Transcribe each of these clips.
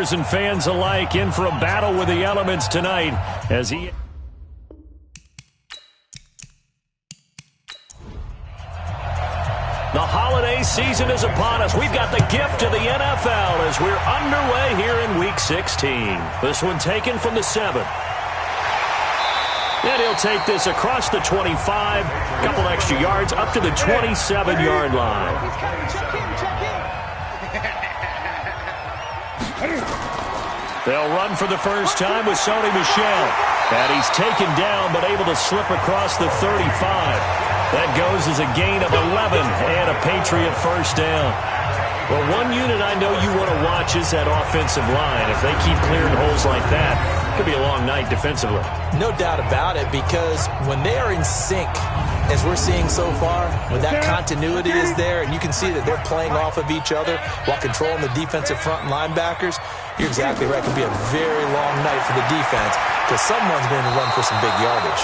players and fans alike in for a battle with the elements tonight as he... The holiday season is upon us. We've got the gift of the NFL as we're underway here in Week 16. This one taken from the 7. And he'll take this across the 25, a couple extra yards, up to the 27-yard line. They'll run for the first time with Sony Michel. And he's taken down but able to slip across the 35. That goes as a gain of 11 and a Patriot first down. Well, one unit I know you want to watch is that offensive line. If they keep clearing holes like that, it could be a long night defensively. No doubt about it, because when they are in sync, as we're seeing so far, when that continuity is there and you can see that they're playing off of each other while controlling the defensive front and linebackers, you're exactly right. It could be a very long night for the defense because someone's going to run for some big yardage.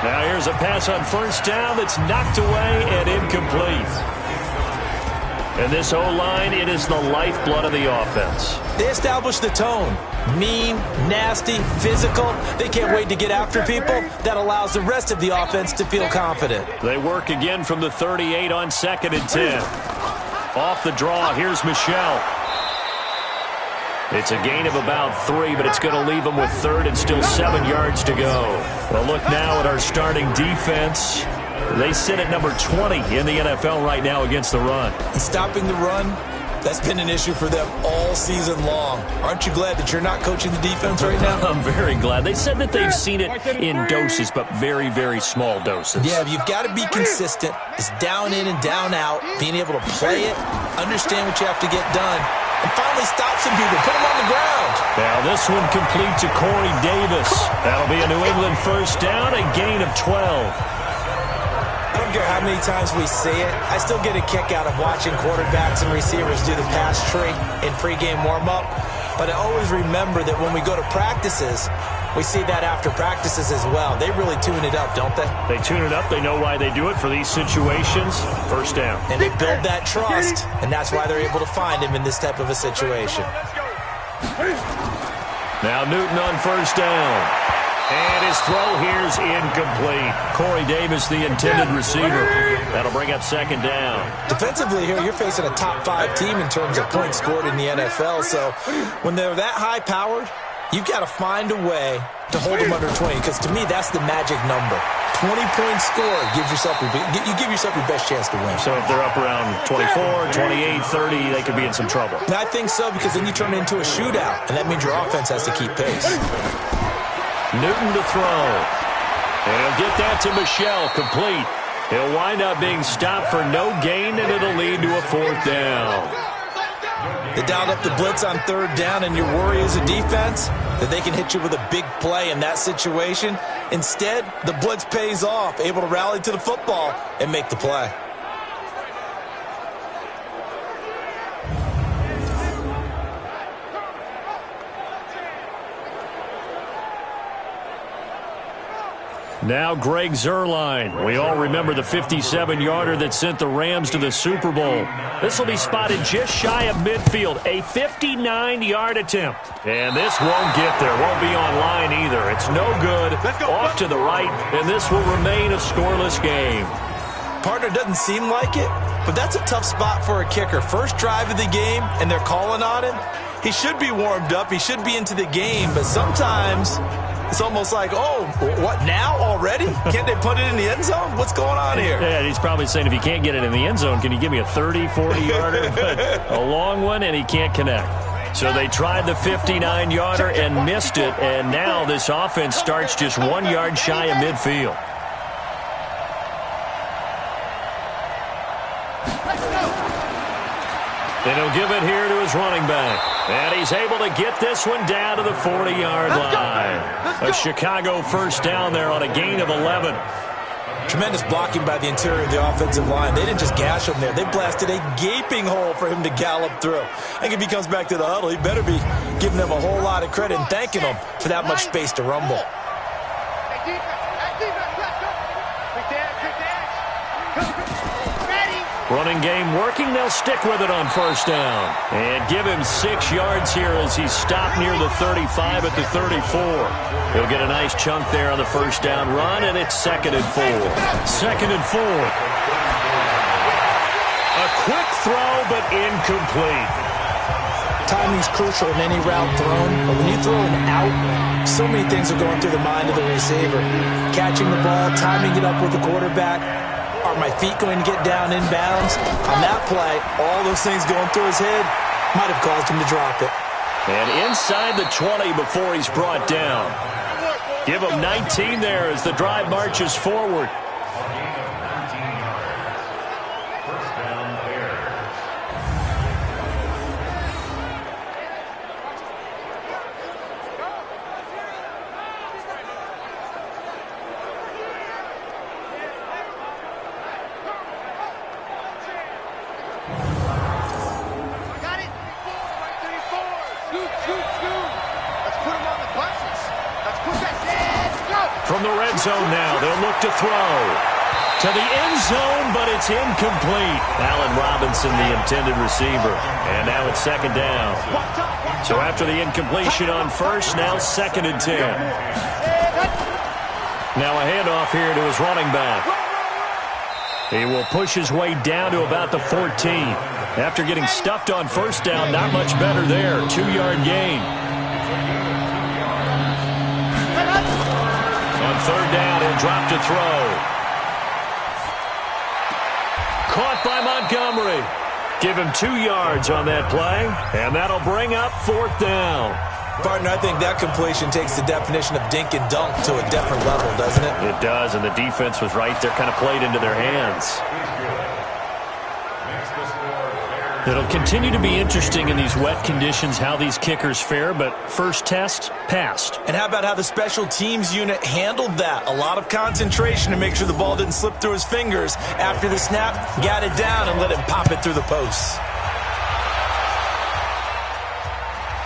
Now here's a pass on first down that's knocked away and incomplete. And this O-line, it is the lifeblood of the offense. They establish the tone. Mean, nasty, physical. They can't wait to get after people. That allows the rest of the offense to feel confident. They work again from the 38 on 2nd and 10. Off the draw, here's Michel. It's a gain of about 3, but it's going to leave them with 3rd and still 7 yards to go. Well, look now at our starting defense. They sit at number 20 in the NFL right now against the run. And stopping the run, that's been an issue for them all season long. Aren't you glad that you're not coaching the defense right now? I'm very glad. They said that they've seen it in doses, but very, very small doses. Yeah, you've got to be consistent. It's down in and down out, being able to play it, understand what you have to get done, and finally stop some people, put them on the ground. Now this one complete to Corey Davis. That'll be a New England first down, a gain of 12. I don't care how many times we see it. I still get a kick out of watching quarterbacks and receivers do the pass tree in pregame warm-up. But I always remember that when we go to practices, we see that after practices as well. They really tune it up, don't they? They tune it up. They know why they do it for these situations. First down. And they build that trust, and that's why they're able to find him in this type of a situation. Now Newton on first down. And his throw here's incomplete. Corey Davis, the intended receiver. That'll bring up 2nd down. Defensively here, you're facing a top 5 team in terms of points scored in the NFL. So when they're that high-powered, you've got to find a way to hold them under 20. Because to me, that's the magic number. 20-point score gives yourself you give yourself your best chance to win. So if they're up around 24, 28, 30, they could be in some trouble. And I think so, because then you turn it into a shootout, and that means your offense has to keep pace. Newton to throw. And he'll get that to Michel, complete. He'll wind up being stopped for no gain, and it'll lead to a 4th down. They dialed up the blitz on 3rd down, and your worry as a defense that they can hit you with a big play in that situation. Instead, the blitz pays off, able to rally to the football and make the play. Now Greg Zuerlein. We all remember the 57-yarder that sent the Rams to the Super Bowl. This will be spotted just shy of midfield. A 59-yard attempt. And this won't get there. Won't be on line either. It's no good. Off to the right, and this will remain a scoreless game. Partner, doesn't seem like it, but that's a tough spot for a kicker. First drive of the game, and they're calling on him. He should be warmed up. He should be into the game, but sometimes it's almost like, oh, what, now already? Can't they put it in the end zone? What's going on here? Yeah, he's probably saying, if you can't get it in the end zone, can you give me a 30, 40-yarder? But a long one, and he can't connect. So they tried the 59-yarder and missed it, and now this offense starts just 1 yard shy of midfield. And he'll give it here to his running back. And he's able to get this one down to the 40-yard line. A Chicago first down there on a gain of 11. Tremendous blocking by the interior of the offensive line. They didn't just gash him there. They blasted a gaping hole for him to gallop through. I think if he comes back to the huddle, he better be giving them a whole lot of credit and thanking them for that much space to rumble. Running game working. They'll stick with it on first down. And give him 6 yards here as he's stopped near the 35 at the 34. He'll get a nice chunk there on the first down run, and it's 2nd and 4. 2nd and 4. A quick throw, but incomplete. Timing's crucial in any route thrown, but when you throw an out, so many things are going through the mind of the receiver. Catching the ball, timing it up with the quarterback. Are my feet going to get down in bounds? On that play, all those things going through his head might have caused him to drop it. And inside the 20 before he's brought down. Give him 19 there as the drive marches forward. From the red zone now, they'll look to throw. To the end zone, but it's incomplete. Allen Robinson, the intended receiver. And now it's 2nd down. So after the incompletion on first, now 2nd and 10. Now a handoff here to his running back. He will push his way down to about the 14. After getting stuffed on first down, not much better there. 2-yard gain. On 3rd down, he'll drop to throw. Caught by Montgomery. Give him 2 yards on that play, and that'll bring up 4th down. Partner, I think that completion takes the definition of dink and dunk to a different level, doesn't it? It does, and the defense was right there, kind of played into their hands. It'll continue to be interesting in these wet conditions how these kickers fare, but first test, passed. And how about how the special teams unit handled that? A lot of concentration to make sure the ball didn't slip through his fingers. After the snap, got it down and let him pop it through the posts.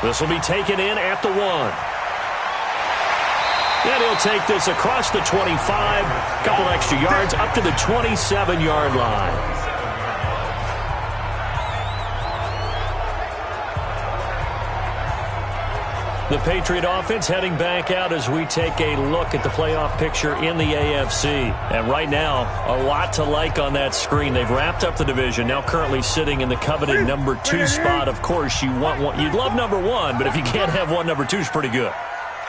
This will be taken in at the 1. And he'll take this across the 25, a couple extra yards up to the 27-yard line. The Patriot offense heading back out as we take a look at the playoff picture in the AFC. And right now, a lot to like on that screen. They've wrapped up the division, now currently sitting in the coveted number 2 spot. Of course, you want one. You'd love number 1, but if you can't have one, number 2 is pretty good.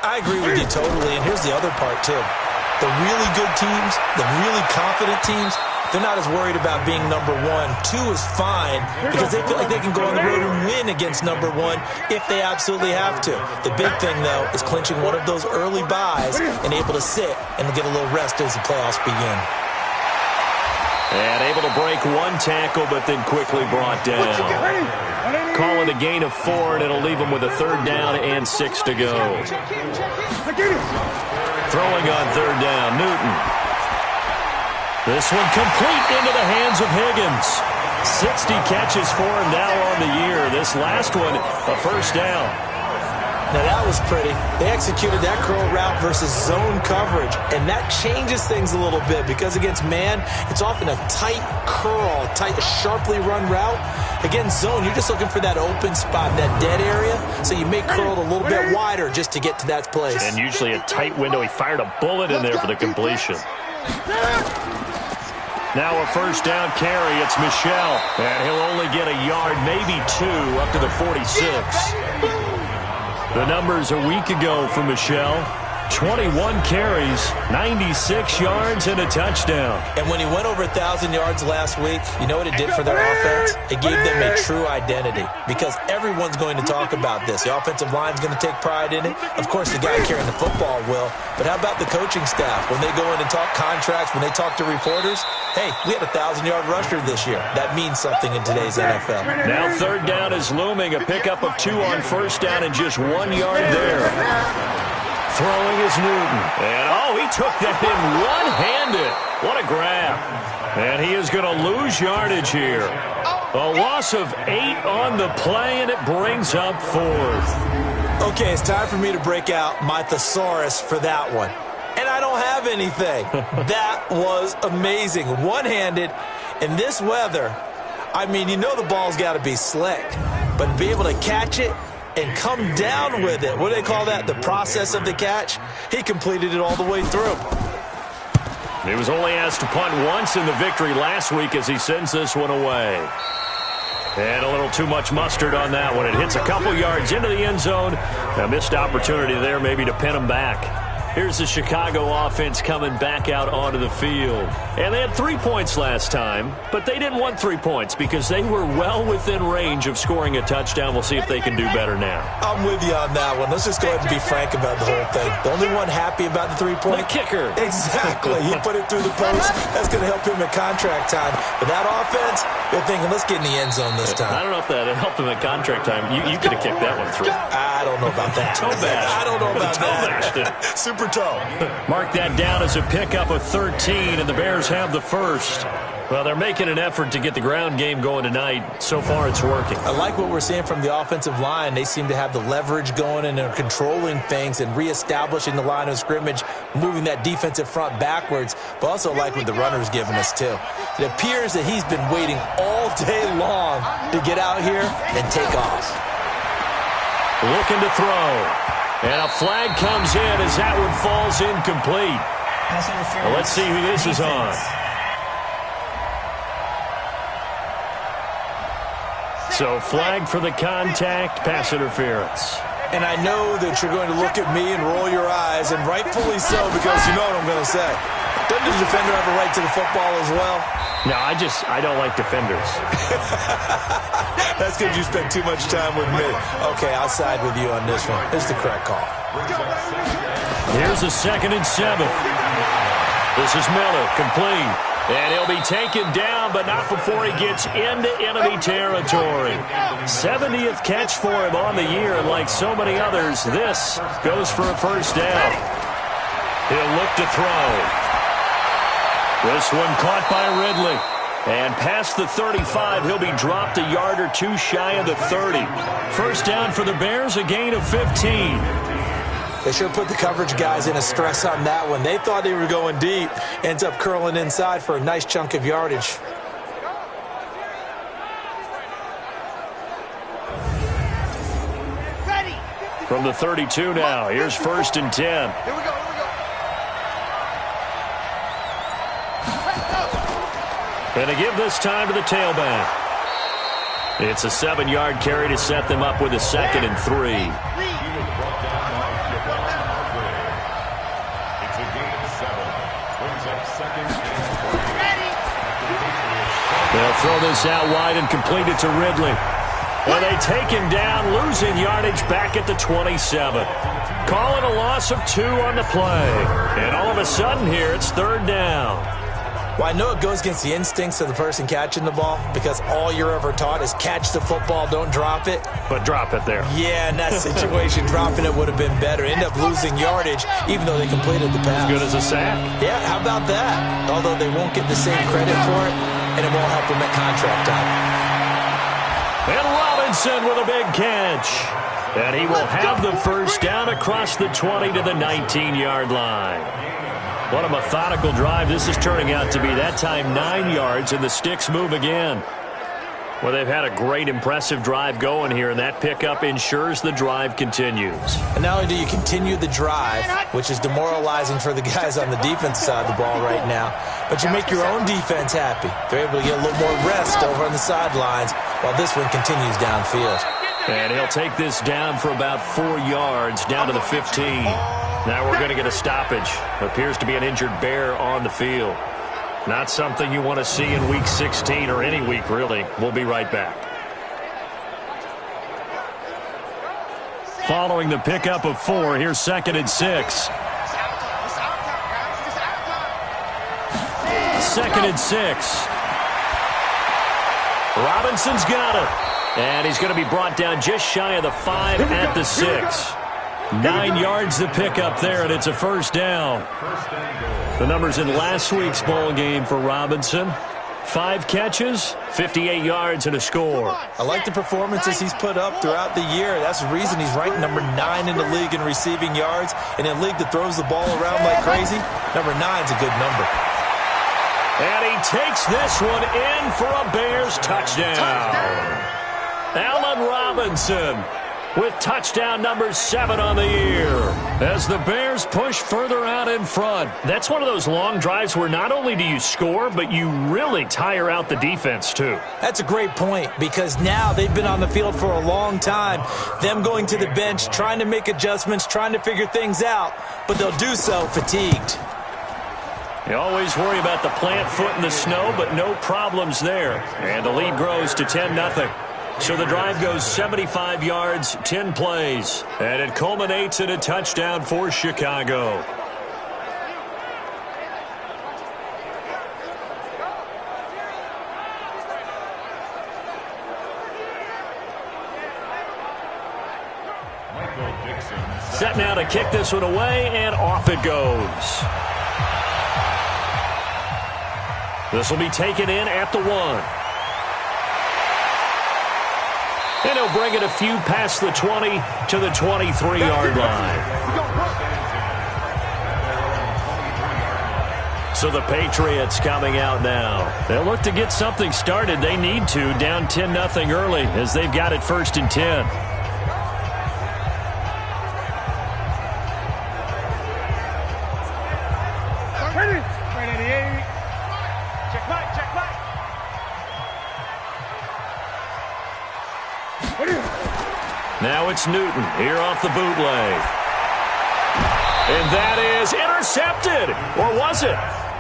I agree with you totally, and here's the other part, too. The really good teams, the really confident teams, they're not as worried about being number 1. 2 is fine because they feel like they can go on the road and win against number 1 if they absolutely have to. The big thing, though, is clinching one of those early buys and able to sit and get a little rest as the playoffs begin. And able to break 1 tackle, but then quickly brought down. Call it a gain of 4, and it'll leave them with a 3rd down and 6 to go. Throwing on 3rd down, Newton. This one complete into the hands of Higgins. 60 catches for him now on the year. This last one, a 1st down. Now that was pretty. They executed that curl route versus zone coverage, and that changes things a little bit because against man, it's often a tight curl, tight, sharply run route. Against zone, you're just looking for that open spot, that dead area, so you may curl it a little bit wider just to get to that place. And usually a tight window. He fired a bullet in there for the completion. Now a 1st down carry. It's Michel. And he'll only get a yard, maybe 2, up to the 46. The numbers a week ago for Michel. 21 carries, 96 yards, and a touchdown. And when he went over 1,000 yards last week, you know what it did for their offense? It gave them a true identity because everyone's going to talk about this. The offensive line's going to take pride in it. Of course, the guy carrying the football will. But how about the coaching staff? When they go in and talk contracts, when they talk to reporters, hey, we had a 1,000-yard rusher this year. That means something in today's NFL. Now 3rd down is looming. A pickup of 2 on 1st down and just 1 yard there. Throwing is Newton. And, he took that in one-handed. What a grab. And he is going to lose yardage here. A loss of 8 on the play, and it brings up 4th. Okay, it's time for me to break out my thesaurus for that one. And I don't have anything. That was amazing. One-handed, In this weather, I mean, you know the ball's got to be slick, but to be able to catch it and come down with it, what do they call that, the process of the catch? He completed it all the way through. He was only asked to punt once in the victory last week as he sends this one away. And a little too much mustard on that one. It hits a couple yards into the end zone. A missed opportunity there maybe to pin him back. Here's the Chicago offense coming back out onto the field. And they had 3 points last time, but they didn't want 3 points because they were well within range of scoring a touchdown. We'll see if they can do better now. I'm with you on that one. Let's just go ahead and be frank about the whole thing. The only one happy about the 3-point? The kicker. Exactly. He put it through the post. That's going to help him at contract time. But that offense, they're thinking, let's get in the end zone this time. I don't know if that helped him at contract time. You could have kicked that one through. I don't know about that. Toe bash. I don't know about that. Super toe. Mark that down as a pickup of 13, and the Bears have the first. Well, they're making an effort to get the ground game going tonight. So far, it's working. I like what we're seeing from the offensive line. They seem to have the leverage going, and they're controlling things and reestablishing the line of scrimmage, moving that defensive front backwards, but also like what the runner's giving us, too. It appears that he's been waiting all day long to get out here and take off. Looking to throw. And a flag comes in as that one falls incomplete. Well, let's see who this is on. So flag for the contact, pass interference. And I know that you're going to look at me and roll your eyes, and rightfully so, because you know what I'm going to say. Doesn't the defender have a right to the football as well? No, I don't like defenders. That's because you spent too much time with me. Okay, I'll side with you on this one. This is the correct call. Here's a 2nd and 7. This is Miller, complete. And he'll be taken down, but not before he gets into enemy territory. 70th catch for him on the year, and like so many others, this goes for a first down. He'll look to throw. This one caught by Ridley. And past the 35, he'll be dropped a yard or two shy of the 30. First down for the Bears, a gain of 15. They should put the coverage guys in a stress on that one. They thought they were going deep. Ends up curling inside for a nice chunk of yardage. From the 32 now, here's 1st and 10. Here we go. And they give this time to the tailback. It's a 7-yard carry to set them up with a 2nd and 3. They'll throw this out wide and complete it to Ridley. And they take him down, losing yardage back at the 27. Call it a loss of 2 on the play. And all of a sudden here, it's 3rd down. Well, I know it goes against the instincts of the person catching the ball because all you're ever taught is catch the football, don't drop it. But drop it there. Yeah, in that situation, dropping it would have been better. End up losing yardage, even though they completed the pass. As good as a sack. Yeah, how about that? Although they won't get the same credit for it, and it won't help them at contract time. And Robinson with a big catch. And he will have the first down across the 20 to the 19-yard line. What a methodical drive this is turning out to be. That time 9 yards, and the sticks move again. Well, they've had a great, impressive drive going here, and that pickup ensures the drive continues. And not only do you continue the drive, which is demoralizing for the guys on the defense side of the ball right now, but you make your own defense happy. They're able to get a little more rest over on the sidelines while this one continues downfield. And he'll take this down for about 4 yards, down to the 15. Now we're going to get a stoppage. Appears to be an injured Bear on the field. Not something you want to see in Week 16 or any week, really. We'll be right back. Following the pickup of 4, here's 2nd and 6. 2nd and 6. Robinson's got it. And he's going to be brought down just shy of the 5 at the 6. 9 yards to pick up there, and it's a first down. The numbers in last week's ball game for Robinson. 5 catches, 58 yards, and a score. I like the performances he's put up throughout the year. That's the reason he's ranked number 9 in the league in receiving yards. In a league that throws the ball around like crazy, number 9's a good number. And he takes this one in for a Bears touchdown. Allen Robinson with touchdown number 7 on the year as the Bears push further out in front. That's one of those long drives where not only do you score, but you really tire out the defense too. That's a great point because now they've been on the field for a long time. Them going to the bench, trying to make adjustments, trying to figure things out, but they'll do so fatigued. You always worry about the plant foot in the snow, but no problems there. And the lead grows to 10-0. So the drive goes 75 yards, 10 plays, and it culminates in a touchdown for Chicago. Set now to kick this one away, and off it goes. This will be taken in at the 1. And he'll bring it a few past the 20 to the 23-yard line. So the Patriots coming out now. They'll look to get something started. They need to, down 10-0 early as they've got it 1st and 10. Now it's Newton here off the bootleg. And that is intercepted. Or was it?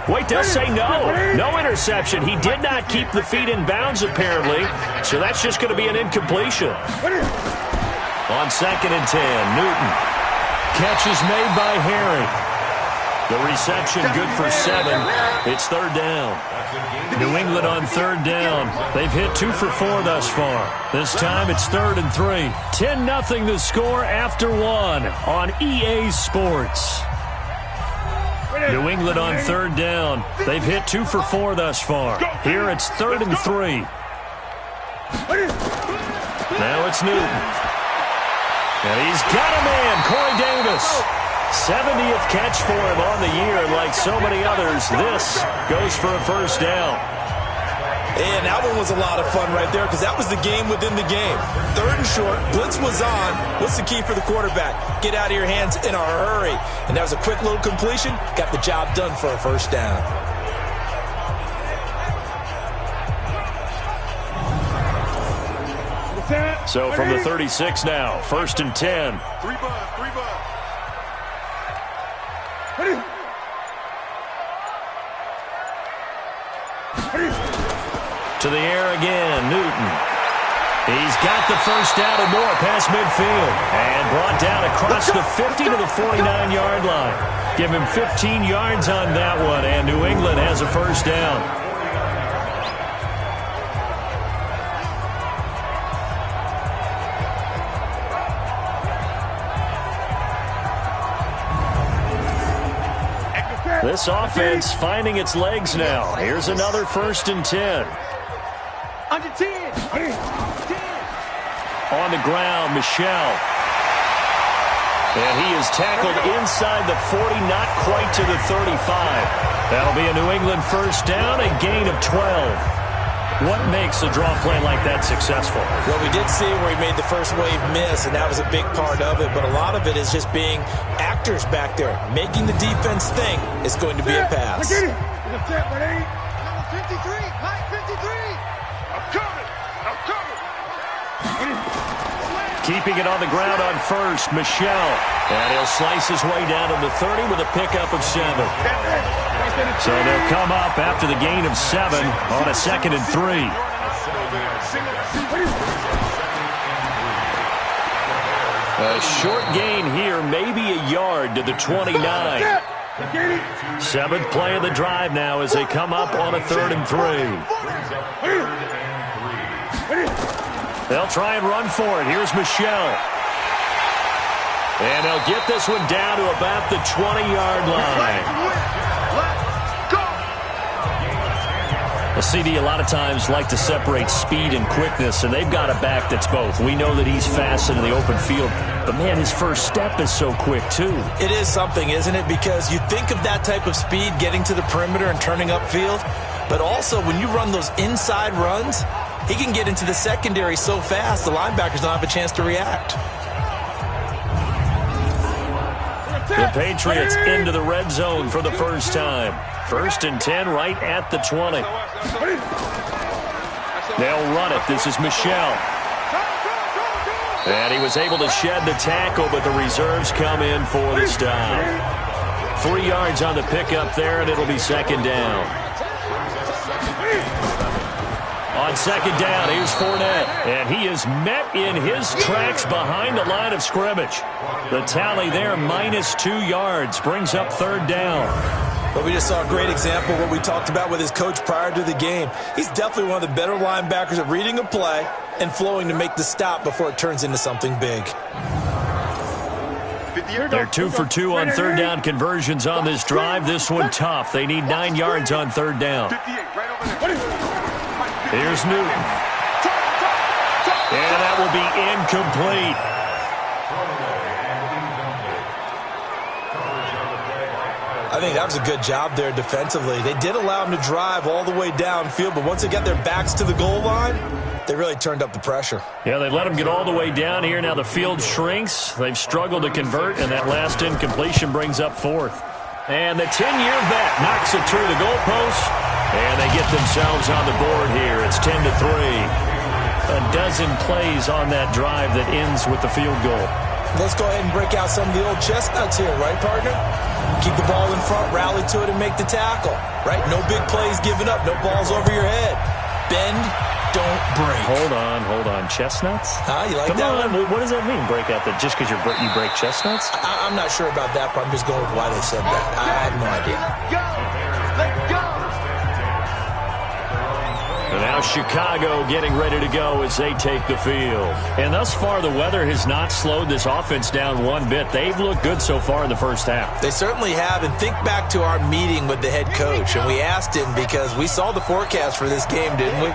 Wait, they'll say no. No interception. He did not keep the feet in bounds, apparently. So that's just going to be an incompletion. On 2nd and 10, Newton. Catch is made by Harry. The reception good for 7. It's 3rd down. New England on 3rd down. They've hit 2 for 4 thus far. This time it's 3rd and 3. 10-0 the score after 1 on EA Sports. New England on 3rd down. They've hit 2 for 4 thus far. Here it's 3rd and 3. Now it's Newton. And he's got a man, Corey Davis. 70th catch for him on the year. Like so many others, this goes for a 1st down. And that one was a lot of fun right there because that was the game within the game. 3rd and short, blitz was on. What's the key for the quarterback? Get out of your hands in a hurry. And that was a quick little completion. Got the job done for a 1st down. So from the 36 now, 1st and 10. 3 bucks. To the air again, Newton. He's got the 1st down and more past midfield. And brought down across the 50 to the 49-yard line. Give him 15 yards on that one, and New England has a 1st down. This offense finding its legs now. Here's another 1st and 10. Under 10. On the ground, Michel. And he is tackled inside the 40, not quite to the 35. That'll be a New England 1st down, a gain of 12. What makes a draw play like that successful? Well, we did see where he made the first wave miss, and that was a big part of it. But a lot of it is just being actors back there. Making the defense think it's going to be a pass. Number 53, Mike 53. I'm coming. Keeping it on the ground on 1st, Michel. And he'll slice his way down to the 30 with a pickup of 7. So they'll come up after the gain of 7 on a 2nd and 3. A short gain here, maybe a yard to the 29. 7th play of the drive now as they come up on a 3rd and 3. They'll try and run for it. Here's Michel. And they'll get this one down to about the 20-yard line. A CD a lot of times like to separate speed and quickness, and they've got a back that's both. We know that he's fast in the open field, but, man, his first step is so quick, too. It is something, isn't it? Because you think of that type of speed getting to the perimeter and turning upfield, But also, when you run those inside runs, he can get into the secondary so fast, the linebackers don't have a chance to react. The Patriots into the red zone for the first time. 1st and 10 right at the 20. They'll run it. This is Michel. And he was able to shed the tackle, but the reserves come in for the stop. 3 yards on the pickup there, and it'll be 2nd down. On 2nd down, here's Fournette. And he is met in his tracks behind the line of scrimmage. The tally there, -2 yards, brings up 3rd down. But we just saw a great example of what we talked about with his coach prior to the game. He's definitely one of the better linebackers at reading a play and flowing to make the stop before it turns into something big. They're 2 for 2 on 3rd down conversions on this drive. This one tough. They need 9 yards on 3rd down. Here's Newton. And that will be incomplete. I think that was a good job there defensively. They did allow him to drive all the way downfield, but once they got their backs to the goal line, they really turned up the pressure. Yeah, they let him get all the way down here. Now the field shrinks. They've struggled to convert, and that last incompletion brings up 4th. And the 10-year vet knocks it through the goalpost, and they get themselves on the board here. It's 10-3. A dozen plays on that drive that ends with the field goal. Let's go ahead and break out some of the old chestnuts here, right, partner? Keep the ball in front, rally to it, and make the tackle, right? No big plays given up, no balls over your head. Bend, don't break. Hold on. Chestnuts? You like Come that on, one? what does that mean, break out? That just because you break chestnuts? I'm not sure about that, but I'm just going with why they said that. I have no idea. Let's go! And now Chicago getting ready to go as they take the field. And thus far, the weather has not slowed this offense down one bit. They've looked good so far in the first half. They certainly have. And think back to our meeting with the head coach. And we asked him because we saw the forecast for this game, didn't we?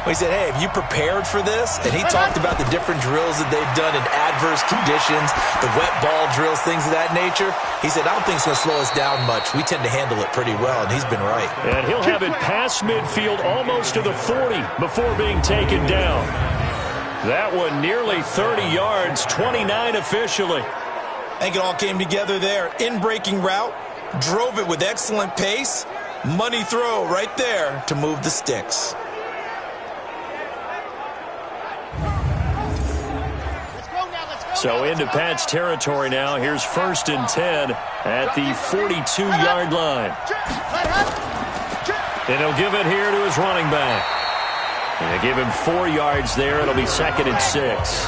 We said, hey, have you prepared for this? And he talked about the different drills that they've done in adverse conditions, the wet ball drills, things of that nature. He said, I don't think it's going to slow us down much. We tend to handle it pretty well, and he's been right. And he'll have it past midfield almost to the 40 before being taken down. That one nearly 30 yards, 29 officially. I think it all came together there. In-breaking route, drove it with excellent pace. Money throw right there to move the sticks. So into Pat's territory now. Here's 1st and 10 at the 42-yard line. And he'll give it here to his running back. And they give him 4 yards there. It'll be 2nd and 6.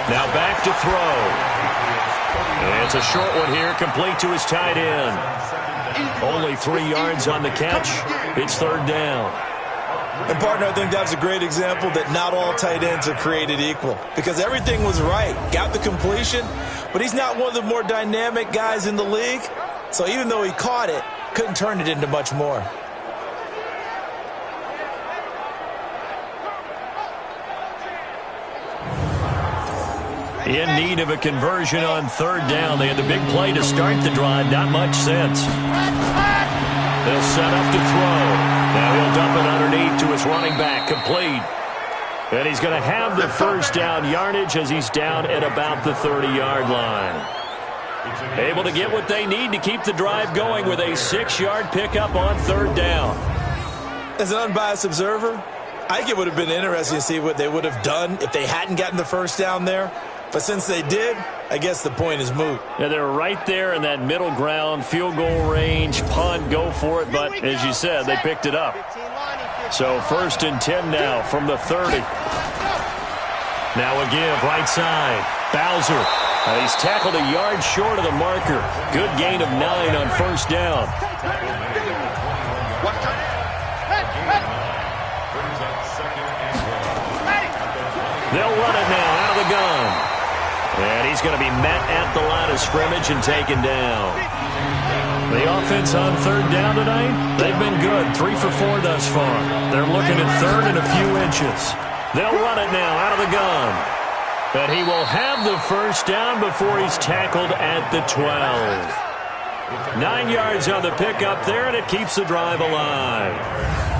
Now back to throw. And it's a short one here, complete to his tight end. Only 3 yards on the catch. It's 3rd down. And, partner, I think that was a great example that not all tight ends are created equal because everything was right. Got the completion, but he's not one of the more dynamic guys in the league. So even though he caught it, couldn't turn it into much more. In need of a conversion on 3rd down. They had the big play to start the drive. Not much sense. They'll set up to throw. Now he'll dump it underneath to his running back. Complete. And he's going to have the 1st down yardage as he's down at about the 30-yard line. Able to get what they need to keep the drive going with a 6-yard pickup on 3rd down. As an unbiased observer, I think it would have been interesting to see what they would have done if they hadn't gotten the 1st down there. But since they did, I guess the point is moot. Yeah, they were right there in that middle ground, field goal range, punt, go for it. But as you said, they picked it up. So 1st and 10 now from the 30. Now a give, right side. Bowser. He's tackled a yard short of the marker. Good gain of 9 on 1st down. They'll run it now out of the gun. And he's going to be met at the line of scrimmage and taken down. The offense on 3rd down tonight, they've been good. 3 for 4 thus far. They're looking at 3rd and a few inches. They'll run it now out of the gun. But he will have the first down before he's tackled at the 12. 9 yards on the pickup there, and it keeps the drive alive.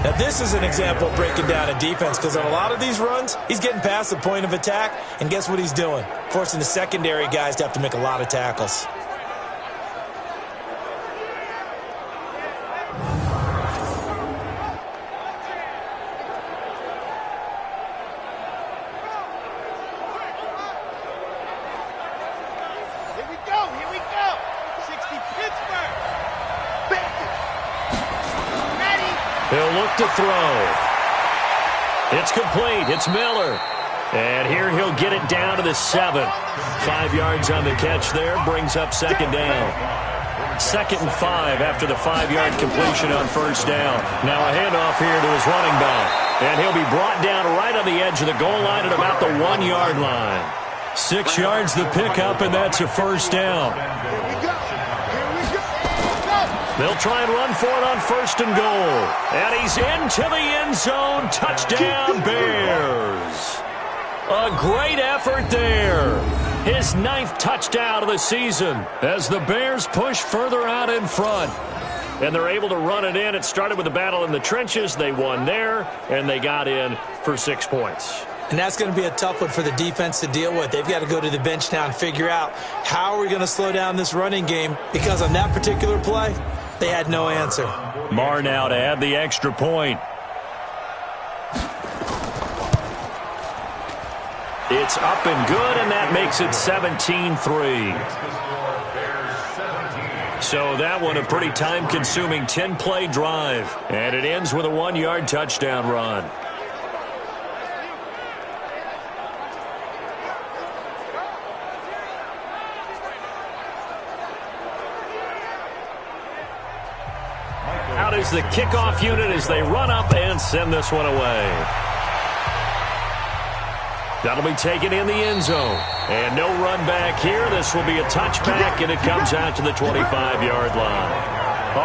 Now, this is an example of breaking down a defense, because on a lot of these runs, he's getting past the point of attack, and guess what he's doing? Forcing the secondary guys to have to make a lot of tackles. He'll look to throw. It's complete. It's Miller. And here he'll get it down to the 7. 5 yards on the catch there. Brings up second down. 2nd and 5 after the 5-yard completion on first down. Now a handoff here to his running back. And he'll be brought down right on the edge of the goal line at about the 1-yard line. 6 yards the pickup, and that's a first down. They'll try and run for it on 1st and goal. And he's into the end zone. Touchdown, Bears. A great effort there. His 9th touchdown of the season as the Bears push further out in front. And they're able to run it in. It started with a battle in the trenches. They won there, and they got in for 6 points. And that's going to be a tough one for the defense to deal with. They've got to go to the bench now and figure out how are we going to slow down this running game, because on that particular play, they had no answer. Marr now to add the extra point. It's up and good, and that makes it 17-3. So that one a pretty time-consuming 10-play drive. And it ends with a 1-yard touchdown run. Out is the kickoff unit as they run up and send this one away. That'll be taken in the end zone. And no run back here. This will be a touchback, and it comes out to the 25-yard line.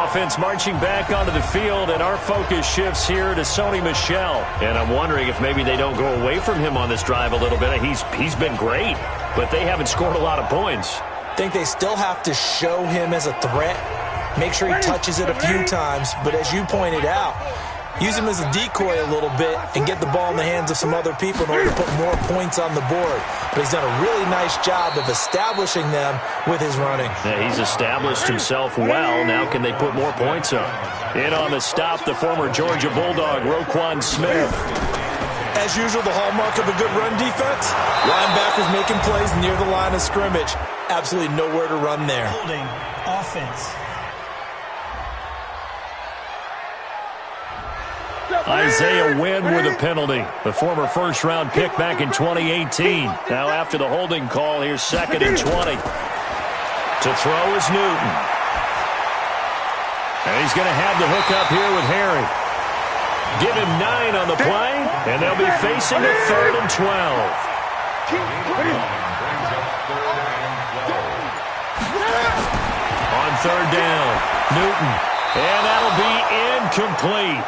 Offense marching back onto the field, and our focus shifts here to Sony Michel. And I'm wondering if maybe they don't go away from him on this drive a little bit. He's been great, but they haven't scored a lot of points. I think they still have to show him as a threat. Make sure he touches it a few times, but as you pointed out, use him as a decoy a little bit and get the ball in the hands of some other people in order to put more points on the board. But he's done a really nice job of establishing them with his running. Yeah, he's established himself well. Now can they put more points up? In on the stop, the former Georgia Bulldog, Roquan Smith. As usual, the hallmark of a good run defense, linebackers making plays near the line of scrimmage. Absolutely nowhere to run there. Holding offense. Isaiah Wynn with a penalty. The former first-round pick back in 2018. Now after the holding call, here's 2nd and 20. To throw is Newton. And he's going to have the hook up here with Harry. Give him 9 on the play, and they'll be facing a 3rd and 12. On 3rd down, Newton. And that'll be incomplete.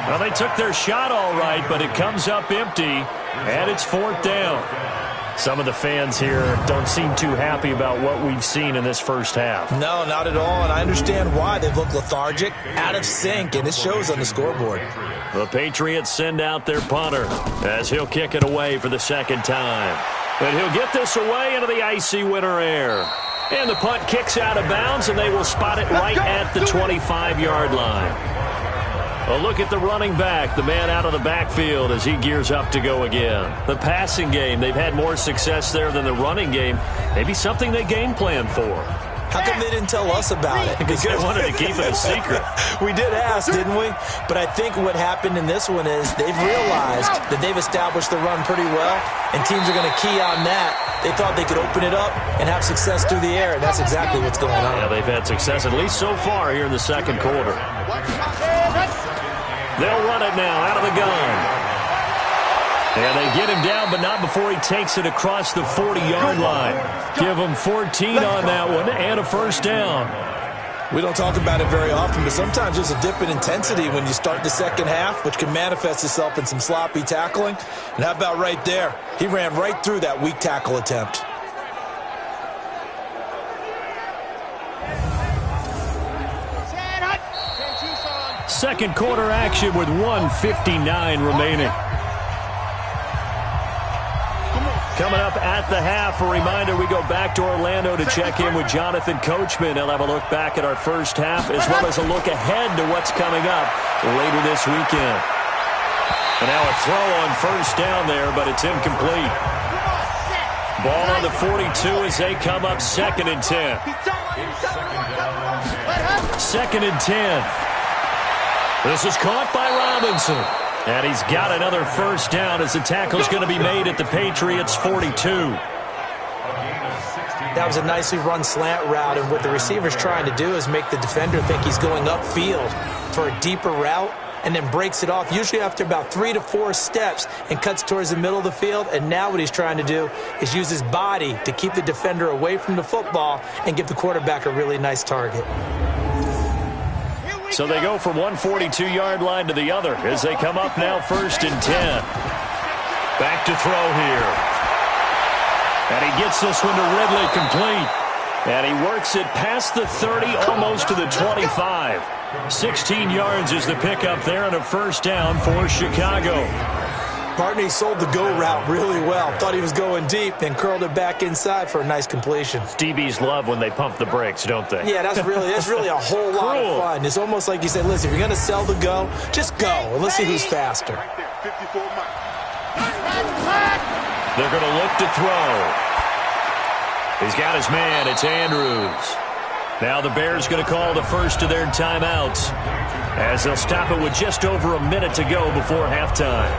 Well, they took their shot all right, but it comes up empty, and it's 4th down. Some of the fans here don't seem too happy about what we've seen in this first half. No, not at all, and I understand why. They've looked lethargic, out of sync, and it shows on the scoreboard. The Patriots send out their punter as he'll kick it away for the 2nd time. And he'll get this away into the icy winter air. And the punt kicks out of bounds, and they will spot it right at the 25-yard line. A look at the running back, the man out of the backfield as he gears up to go again. The passing game, they've had more success there than the running game. Maybe something they game plan for. How come they didn't tell us about it? Because they wanted to keep it a secret. We did ask, didn't we? But I think what happened in this one is they've realized that they've established the run pretty well, and teams are going to key on that. They thought they could open it up and have success through the air, and that's exactly what's going on. Yeah, they've had success, at least so far here in the 2nd quarter. They'll run it now out of the gun. And they get him down, but not before he takes it across the 40-yard line. Give him 14 on that one and a first down. We don't talk about it very often, but sometimes there's a dip in intensity when you start the second half, which can manifest itself in some sloppy tackling. And how about right there? He ran right through that weak tackle attempt. Second quarter action with 1:59 remaining. Coming up at the half, a reminder, we go back to Orlando to check in with Jonathan Coachman. He'll have a look back at our first half as well as a look ahead to what's coming up later this weekend. And now a throw on first down there, but it's incomplete. Ball on the 42 as they come up 2nd and 10. 2nd and 10. This is caught by Robinson. And he's got another first down as the tackle's going to be made at the Patriots' 42. That was a nicely run slant route, and what the receiver's trying to do is make the defender think he's going upfield for a deeper route and then breaks it off, usually after about 3 to 4 steps, and cuts towards the middle of the field. And now what he's trying to do is use his body to keep the defender away from the football and give the quarterback a really nice target. So they go from one 42-yard line to the other as they come up now 1st and 10. Back to throw here. And he gets this one to Ridley complete. And he works it past the 30, almost to the 25. 16 yards is the pickup there and a first down for Chicago. Partner, he sold the go route really well. Thought he was going deep, then curled it back inside for a nice completion. DBs love when they pump the brakes, don't they? Yeah, that's really a whole lot of fun. It's almost like you say, listen, if you're going to sell the go, just go, and let's see who's faster. They're going to look to throw. He's got his man. It's Andrews. Now the Bears going to call the first of their timeouts as they'll stop it with just over a minute to go before halftime.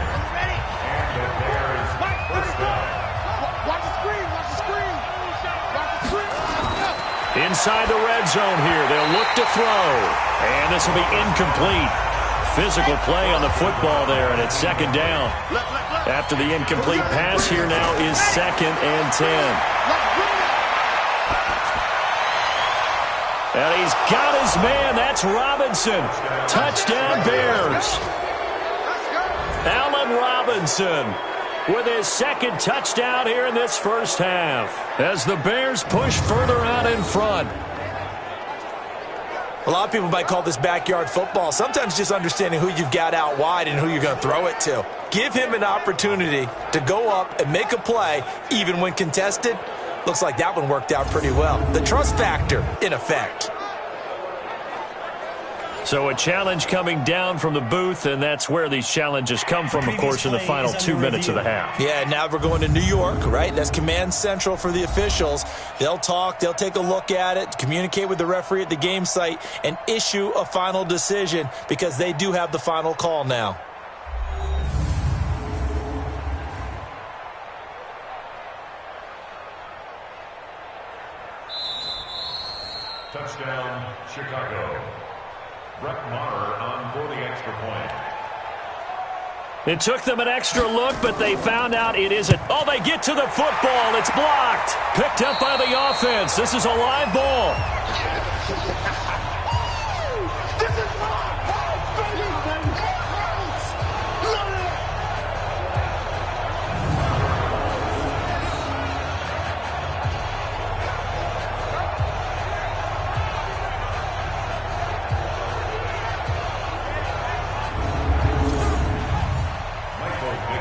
Inside the red zone here. They'll look to throw. And this will be incomplete. Physical play on the football there, and it's 2nd down. After the incomplete pass, here now is 2nd and 10. And he's got his man. That's Robinson. Touchdown, Bears. Allen Robinson with his 2nd touchdown here in this first half as the Bears push further out in front. A lot of people might call this backyard football. Sometimes just understanding who you've got out wide and who you're going to throw it to. Give him an opportunity to go up and make a play, even when contested. Looks like that one worked out pretty well. The trust factor in effect. So a challenge coming down from the booth, and that's where these challenges come from, of course, in the final 2 minutes of the half. Yeah, now we're going to New York, right? That's command central for the officials. They'll talk, they'll take a look at it, communicate with the referee at the game site, and issue a final decision because they do have the final call now. Touchdown, Chicago. Brett Maher on for the extra point. It took them an extra look, but they found out it isn't. Oh, they get to the football. It's blocked. Picked up by the offense. This is a live ball.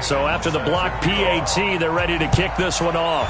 So after the block PAT, they're ready to kick this one off.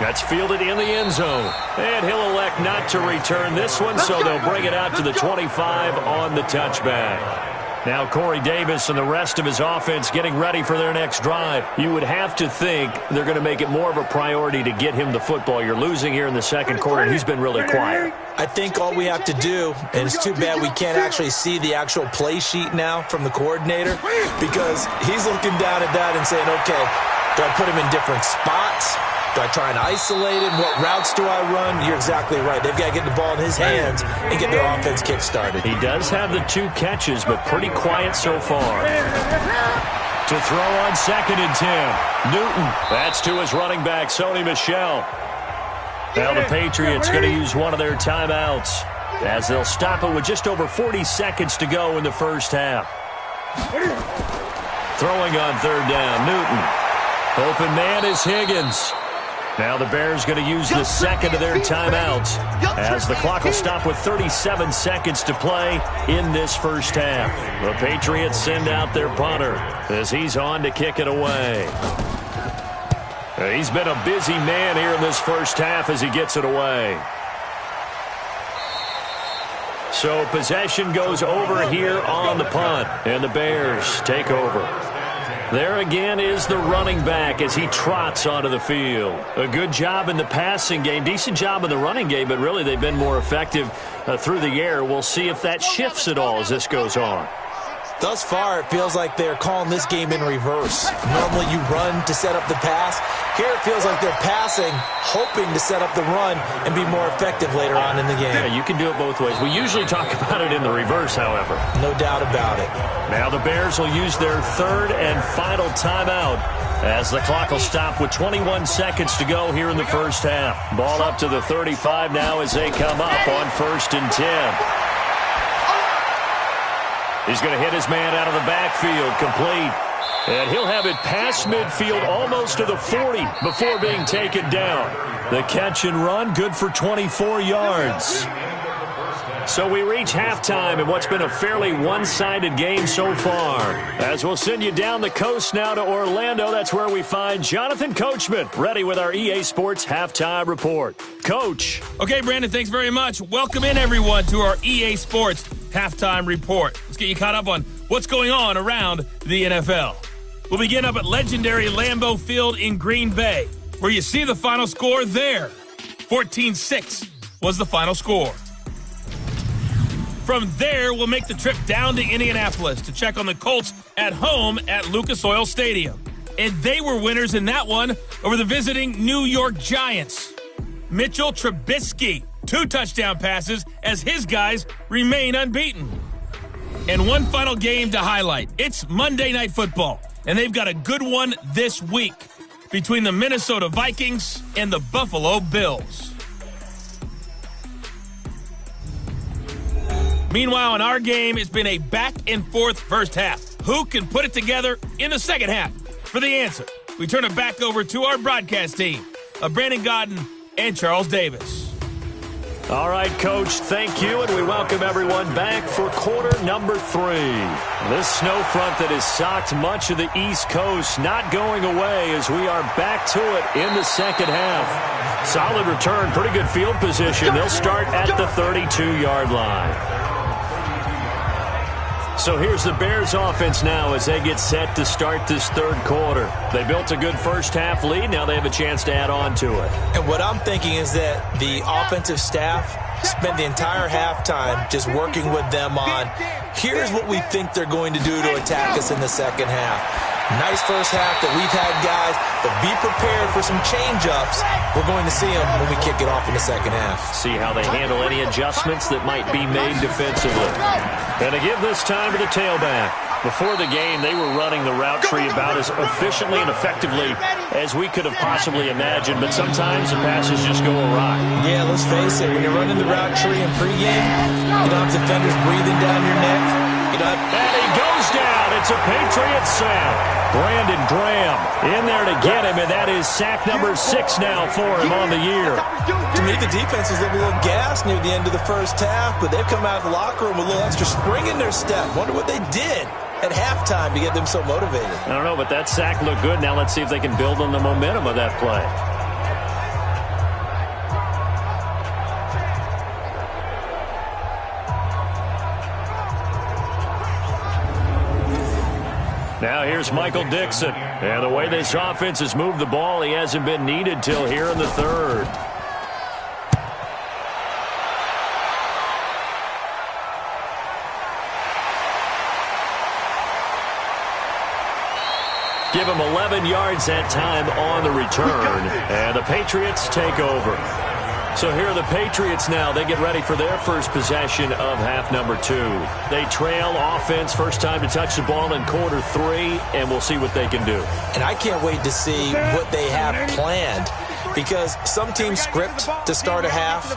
That's fielded in the end zone. And he'll elect not to return this one, so they'll bring it out to the 25 on the touchback. Now Corey Davis and the rest of his offense getting ready for their next drive. You would have to think they're going to make it more of a priority to get him the football. You're losing here in the second quarter, and he's been really quiet. I think all we have to do, and it's too bad we can't actually see the actual play sheet now from the coordinator, because he's looking down at that and saying, okay, do I put him in different spots? Do I try and isolate him? What routes do I run? You're exactly right. They've got to get the ball in his hands and get their offense kick-started. He does have the 2 catches, but pretty quiet so far. To throw on 2nd and 10. Newton. That's to his running back, Sony Michel. Now the Patriots going to use one of their timeouts as they'll stop it with just over 40 seconds to go in the first half. Throwing on third down, Newton. Open man is Higgins. Now the Bears going to use the second of their timeouts as the clock will stop with 37 seconds to play in this first half. The Patriots send out their punter as he's on to kick it away. He's been a busy man here in this first half as he gets it away. So possession goes over here on the punt, and the Bears take over. There again is the running back as he trots onto the field. A good job in the passing game, decent job in the running game, but really they've been more effective through the air. We'll see if that shifts at all as this goes on. Thus far, it feels like they're calling this game in reverse. Normally you run to set up the pass. Here it feels like they're passing, hoping to set up the run and be more effective later on in the game. Yeah, you can do it both ways. We usually talk about it in the reverse, however. No doubt about it. Now the Bears will use their third and final timeout as the clock will stop with 21 seconds to go here in the first half. Ball up to the 35 now as they come up on 1st and 10. He's going to hit his man out of the backfield, complete. And he'll have it past midfield almost to the 40 before being taken down. The catch and run, good for 24 yards. So we reach halftime in what's been a fairly one-sided game so far. As we'll send you down the coast now to Orlando, that's where we find Jonathan Coachman, ready with our EA Sports Halftime Report. Coach. Okay, Brandon, thanks very much. Welcome in, everyone, to our EA Sports Halftime Report. Let's get you caught up on what's going on around the NFL. We'll begin up at legendary Lambeau Field in Green Bay, where you see the final score there. 14-6 was the final score. From there, we'll make the trip down to Indianapolis to check on the Colts at home at Lucas Oil Stadium. And they were winners in that one over the visiting New York Giants. Mitchell Trubisky, 2 touchdown passes as his guys remain unbeaten. And one final game to highlight. It's Monday Night Football, and they've got a good one this week between the Minnesota Vikings and the Buffalo Bills. Meanwhile, in our game, it's been a back-and-forth first half. Who can put it together in the second half? For the answer, we turn it back over to our broadcast team of Brandon Godden and Charles Davis. All right, Coach, thank you, and we welcome everyone back for quarter number 3. This snow front that has socked much of the East Coast not going away as we are back to it in the second half. Solid return, pretty good field position. They'll start at the 32-yard line. So here's the Bears offense now as they get set to start this third quarter. They built a good first half lead. Now they have a chance to add on to it. And what I'm thinking is that the offensive staff spent the entire halftime just working with them on, here's what we think they're going to do to attack us in the second half. Nice first half that we've had, guys, but be prepared for some change-ups. We're going to see them when we kick it off in the second half. See how they handle any adjustments that might be made defensively. And to give this time to the tailback. Before the game, they were running the route tree about as efficiently and effectively as we could have possibly imagined, but sometimes the passes just go awry. Yeah, let's face it, when you're running the route tree in pregame, you don't have defenders breathing down your neck. And he goes down. It's a Patriots sack. Brandon Graham in there to get him, and that is sack number 6 now for him on the year. To me, the defense was a little gassed near the end of the first half, but they've come out of the locker room with a little extra spring in their step. Wonder what they did at halftime to get them so motivated. I don't know, but that sack looked good. Now let's see if they can build on the momentum of that play. Now here's Michael Dixon. And the way this offense has moved the ball, he hasn't been needed till here in the third. Give him 11 yards that time on the return. And the Patriots take over. So here are the Patriots now. They get ready for their first possession of half number 2. They trail offense, first time to touch the ball in quarter 3, and we'll see what they can do. And I can't wait to see what they have planned because some teams script to start a half.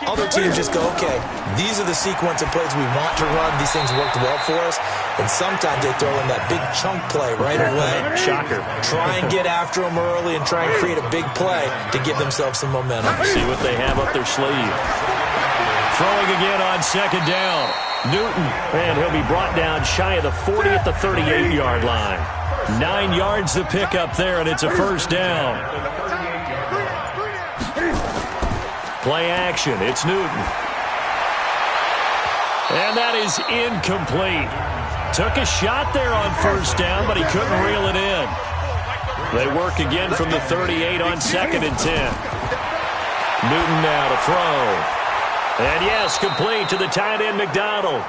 Other teams just go, okay, these are the sequence of plays we want to run. These things worked well for us. And sometimes they throw in that big chunk play right away. Shocker. Try and get after them early and try and create a big play to give themselves some momentum. See what they have up their sleeve. Throwing again on second down. Newton, and he'll be brought down shy of the 40 at the 38-yard line. 9 yards to pick up there, and it's a first down. Play action. It's Newton. And that is incomplete. Took a shot there on first down, but he couldn't reel it in. They work again from the 38 on 2nd and 10. Newton now to throw. And yes, complete to the tight end, McDonald.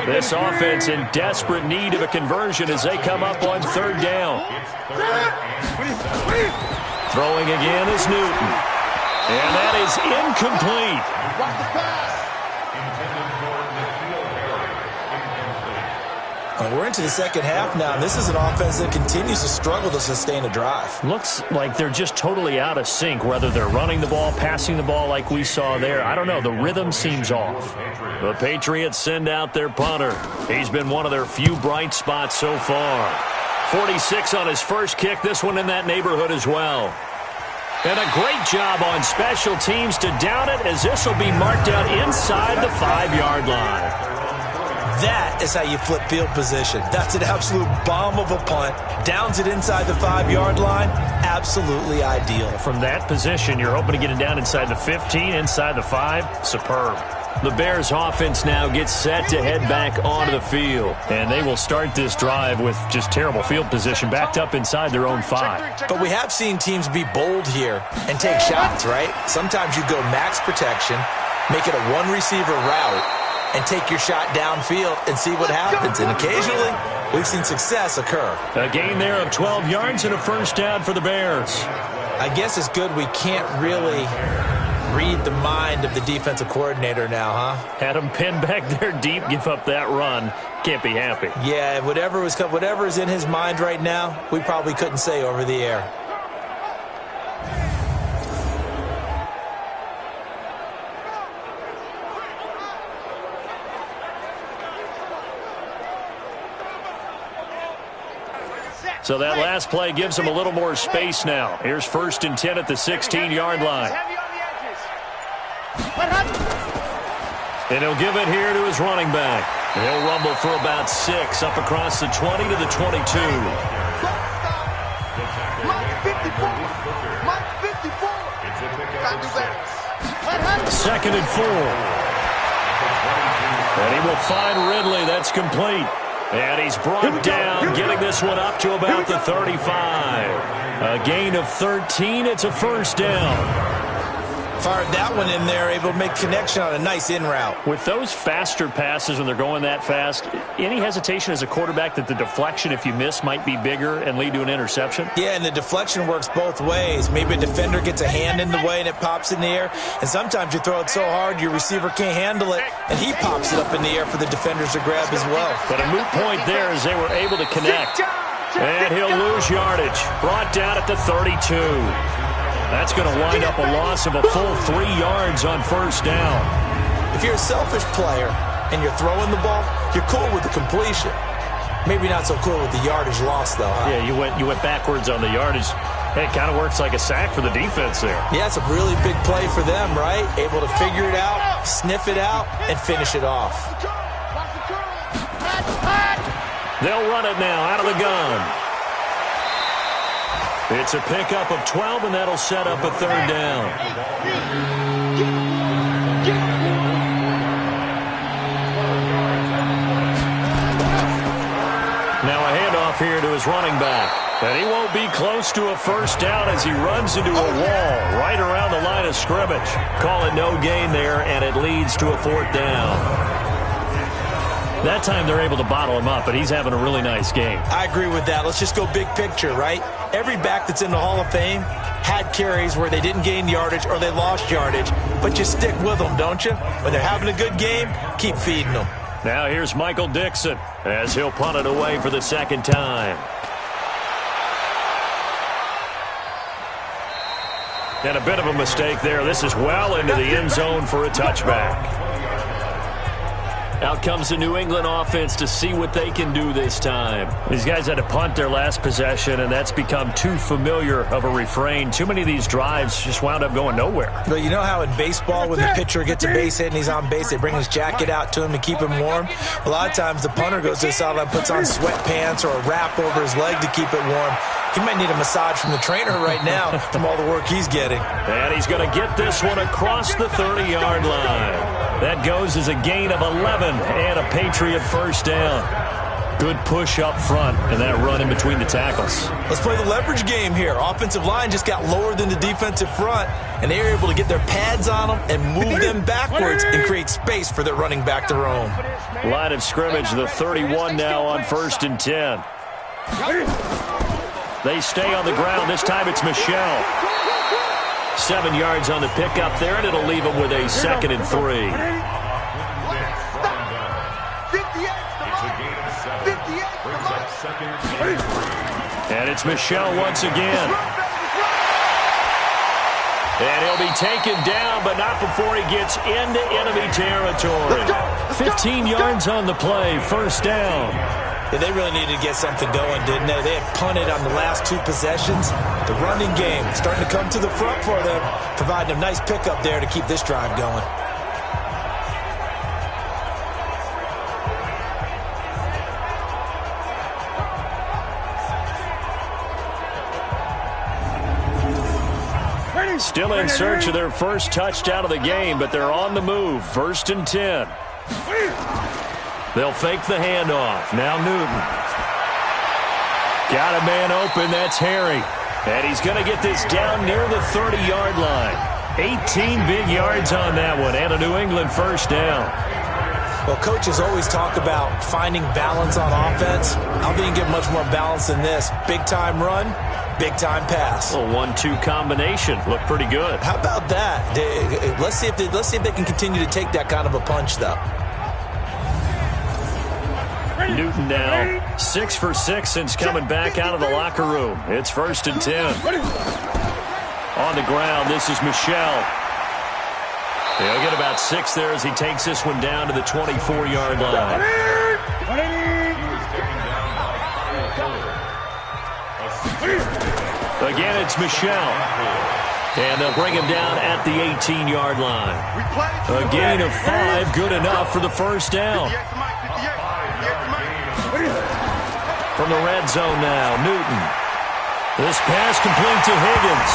This offense in desperate need of a conversion as they come up on 3rd down. Throwing again is Newton. And that is incomplete. We're into the second half now, and this is an offense that continues to struggle to sustain a drive. Looks like they're just totally out of sync, whether they're running the ball, passing the ball like we saw there. I don't know. The rhythm seems off. The Patriots send out their punter. He's been one of their few bright spots so far. 46 on his first kick. This one in that neighborhood as well. And a great job on special teams to down it, as this will be marked out inside the 5-yard line. That is how you flip field position. That's an absolute bomb of a punt. Downs it inside the 5-yard line. Absolutely ideal. From that position, you're hoping to get it down inside the 15, inside the 5. Superb. The Bears offense now gets set to head back onto the field. And they will start this drive with just terrible field position, backed up inside their own 5. But we have seen teams be bold here and take shots, right? Sometimes you go max protection, make it a one-receiver route, and take your shot downfield and see what happens. And occasionally, we've seen success occur. A gain there of 12 yards and a first down for the Bears. I guess it's good we can't really read the mind of the defensive coordinator now, huh? Had him pinned back there deep, give up that run. Can't be happy. Yeah, whatever is in his mind right now, we probably couldn't say over the air. So that last play gives him a little more space now. Here's 1st and 10 at the 16-yard line. And he'll give it here to his running back. He'll rumble for about 6 up across the 20 to the 22. Second and 4. And he will find Ridley. That's complete. And he's brought down, getting this one up to about the 35. A gain of 13. It's a first down. Fired that one in there, able to make connection on a nice in route. With those faster passes when they're going that fast, any hesitation as a quarterback that the deflection, if you miss, might be bigger and lead to an interception? Yeah, and the deflection works both ways. Maybe a defender gets a hand in the way and it pops in the air. And sometimes you throw it so hard your receiver can't handle it, and he pops it up in the air for the defenders to grab as well. But a moot point there as they were able to connect. And he'll lose yardage. Brought down at the 32. That's going to wind up a loss of a full 3 yards on first down. If you're a selfish player and you're throwing the ball, you're cool with the completion. Maybe not so cool with the yardage loss, though, huh? Yeah, you went backwards on the yardage. Hey, it kind of works like a sack for the defense there. Yeah, it's a really big play for them, right? Able to figure it out, sniff it out, and finish it off. They'll run it now out of the gun. It's a pickup of 12, and that'll set up a third down. Now a handoff here to his running back. And he won't be close to a first down as he runs into a wall right around the line of scrimmage. Call it no gain there, and it leads to a fourth down. That time they're able to bottle him up, but he's having a really nice game. I agree with that. Let's just go big picture, right? Every back that's in the Hall of Fame had carries where they didn't gain yardage or they lost yardage, but you stick with them, don't you? When they're having a good game, keep feeding them. Now here's Michael Dixon as he'll punt it away for the second time. And a bit of a mistake there. This is well into the end zone for a touchback. Out comes the New England offense to see what they can do this time. These guys had to punt their last possession, and that's become too familiar of a refrain. Too many of these drives just wound up going nowhere. But you know how in baseball when the pitcher gets a base hit and he's on base, they bring his jacket out to him to keep him warm? A lot of times the punter goes to the sideline, puts on sweatpants or a wrap over his leg to keep it warm. He might need a massage from the trainer right now from all the work he's getting. And he's going to get this one across the 30-yard line. That goes as a gain of 11 and a Patriot first down. Good push up front and that run in between the tackles. Let's play the leverage game here. Offensive line just got lower than the defensive front, and they were able to get their pads on them and move them backwards and create space for their running back to roam. Line of scrimmage, the 31 now on 1st and 10. They stay on the ground. This time it's Michelle. 7 yards on the pickup there, and it'll leave him with a 2nd and 3. And it's Michelle once again. And he'll be taken down, but not before he gets into enemy territory. 15 yards on the play, first down. Yeah, they really needed to get something going, didn't they? They had punted on the last 2 possessions. The running game starting to come to the front for them, providing a nice pickup there to keep this drive going. Still in search of their first touchdown of the game, but they're on the move. 1st and 10. They'll fake the handoff. Now Newton. Got a man open. That's Harry. And he's going to get this down near the 30-yard line. 18 big yards on that one, and a New England first down. Well, coaches always talk about finding balance on offense. I don't think you get much more balance than this. Big-time run, big-time pass. A 1-2 combination. Looked pretty good. How about that? Let's see if they can continue to take that kind of a punch, though. Newton now 6 for 6 since coming back out of the locker room. It's 1st and 10. On the ground, this is Michelle. He'll get about 6 there as he takes this one down to the 24-yard line. Again, it's Michelle. And they'll bring him down at the 18-yard line. A gain of 5, good enough for the first down. From the red zone now, Newton. This pass complete to Higgins.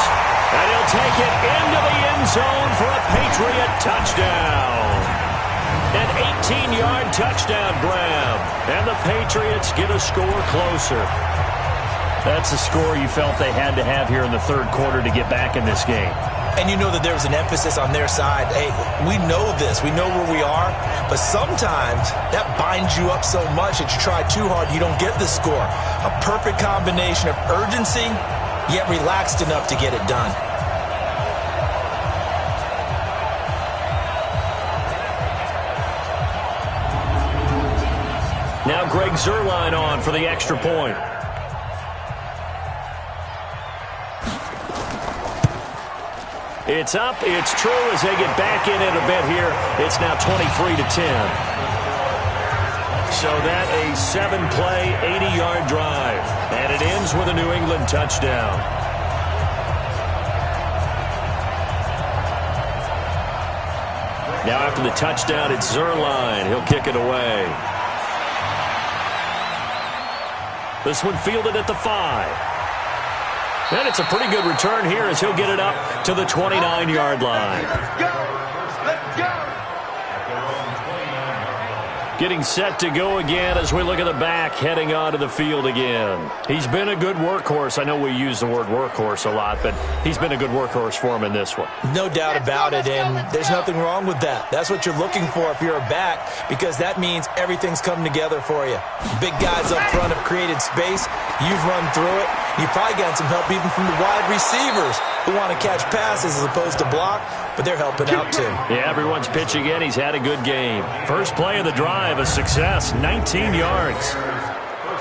And he'll take it into the end zone for a Patriot touchdown. An 18-yard touchdown grab. And the Patriots get a score closer. That's a score you felt they had to have here in the third quarter to get back in this game. And you know that there was an emphasis on their side. Hey, we know this. We know where we are. But sometimes that binds you up so much that you try too hard, you don't get the score. A perfect combination of urgency, yet relaxed enough to get it done. Now Greg Zuerlein on for the extra point. It's up, it's true as they get back in it a bit here. It's now 23-10. So that a 7-play, 80-yard drive. And it ends with a New England touchdown. Now after the touchdown, it's Zuerlein. He'll kick it away. This one fielded at the 5. And it's a pretty good return here as he'll get it up to the 29-yard line. Let's go. Getting set to go again as we look at the back heading onto the field again. He's been a good workhorse. I know we use the word workhorse a lot, but he's been a good workhorse for him in this one. No doubt about it, and there's nothing wrong with that. That's what you're looking for if you're a back, because that means everything's coming together for you. Big guys up front have created space. You've run through it. You've probably gotten some help even from the wide receivers who want to catch passes as opposed to block, but they're helping out too. Yeah, everyone's pitching in. He's had a good game. First play of the drive, a success, 19 yards.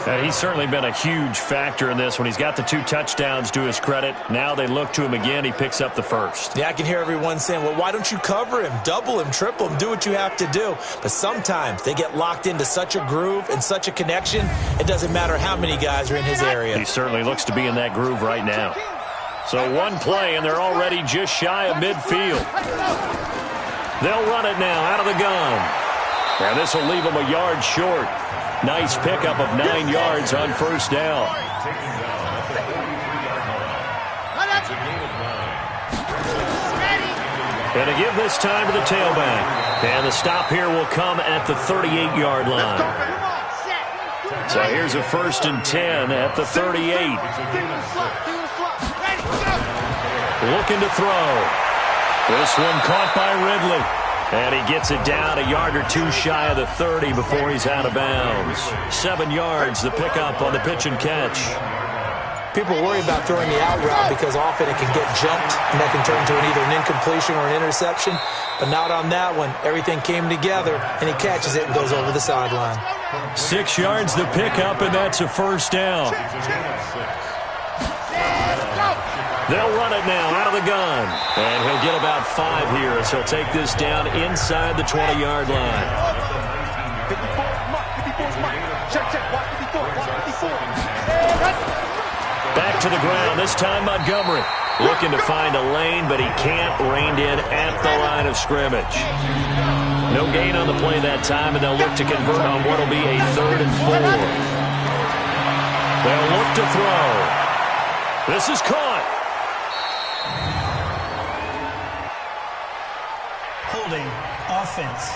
And he's certainly been a huge factor in this when he's got the 2 touchdowns to his credit. Now they look to him again. He picks up the first. Yeah, I can hear everyone saying, well, why don't you cover him, double him, triple him, do what you have to do. But sometimes they get locked into such a groove and such a connection, it doesn't matter how many guys are in his area. He certainly looks to be in that groove right now. So one play, and they're already just shy of midfield. They'll run it now out of the gun. And this will leave them a yard short. Nice pickup of 9 yards on first down. And to give this time to the tailback. And the stop here will come at the 38-yard line. So here's a 1st and 10 at the 38. Looking to throw. This one caught by Ridley. And he gets it down a yard or 2 shy of the 30 before he's out of bounds. 7 yards, the pickup on the pitch and catch. People worry about throwing the out route because often it can get jumped, and that can turn into either an incompletion or an interception. But not on that one. Everything came together, and he catches it and goes over the sideline. 6 yards, the pickup, and that's a first down. They'll run it now out of the gun. And he'll get about 5 here as he'll take this down inside the 20-yard line. Back to the ground, this time Montgomery. Looking to find a lane, but he can't. Reined in at the line of scrimmage. No gain on the play that time, and they'll look to convert on what will be a 3rd and 4. They'll look to throw. This is caught. Holding offense.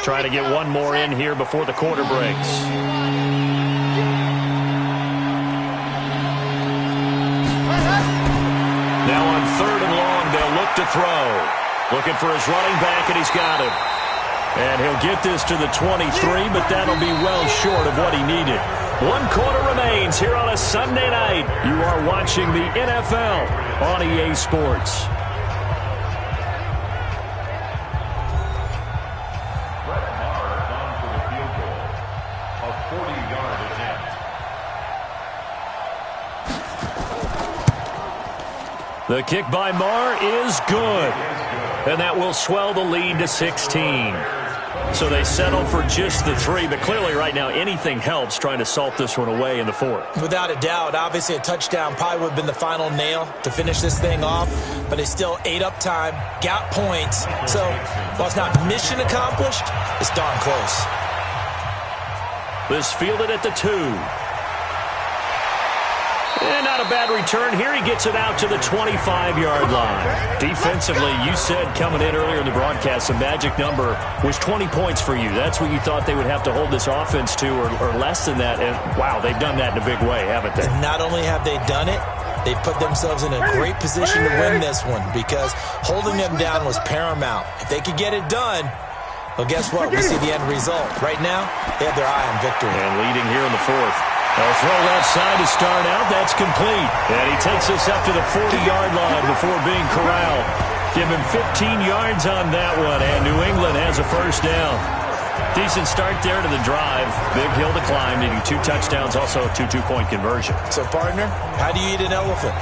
Try to get one more in here before the quarter breaks. Now on 3rd and long, they'll look to throw. Looking for his running back, and he's got him. And he'll get this to the 23, but that'll be well short of what he needed. 1 quarter remains here on a Sunday night. You are watching the NFL on EA Sports. The kick by Marr is good. And that will swell the lead to 16. So they settle for just the 3, but clearly right now anything helps trying to salt this one away in the 4th. Without a doubt, obviously a touchdown probably would have been the final nail to finish this thing off, but they still ate up time, got points. So while it's not mission accomplished, it's darn close. This fielded at the 2. And not a bad return here. He gets it out to the 25-yard line. Defensively, you said coming in earlier in the broadcast, the magic number was 20 points for you. That's what you thought they would have to hold this offense to, or less than that. And, wow, they've done that in a big way, haven't they? And not only have they done it, they've put themselves in a great position to win this one because holding them down was paramount. If they could get it done, well, guess what? We see the end result. Right now, they have their eye on victory. And leading here in the 4th. They'll throw left side to start out. That's complete. And he takes us up to the 40-yard line before being corralled. Give him 15 yards on that one, and New England has a first down. Decent start there to the drive. Big hill to climb, needing 2 touchdowns, also a 2 two-point conversion. So, partner, how do you eat an elephant?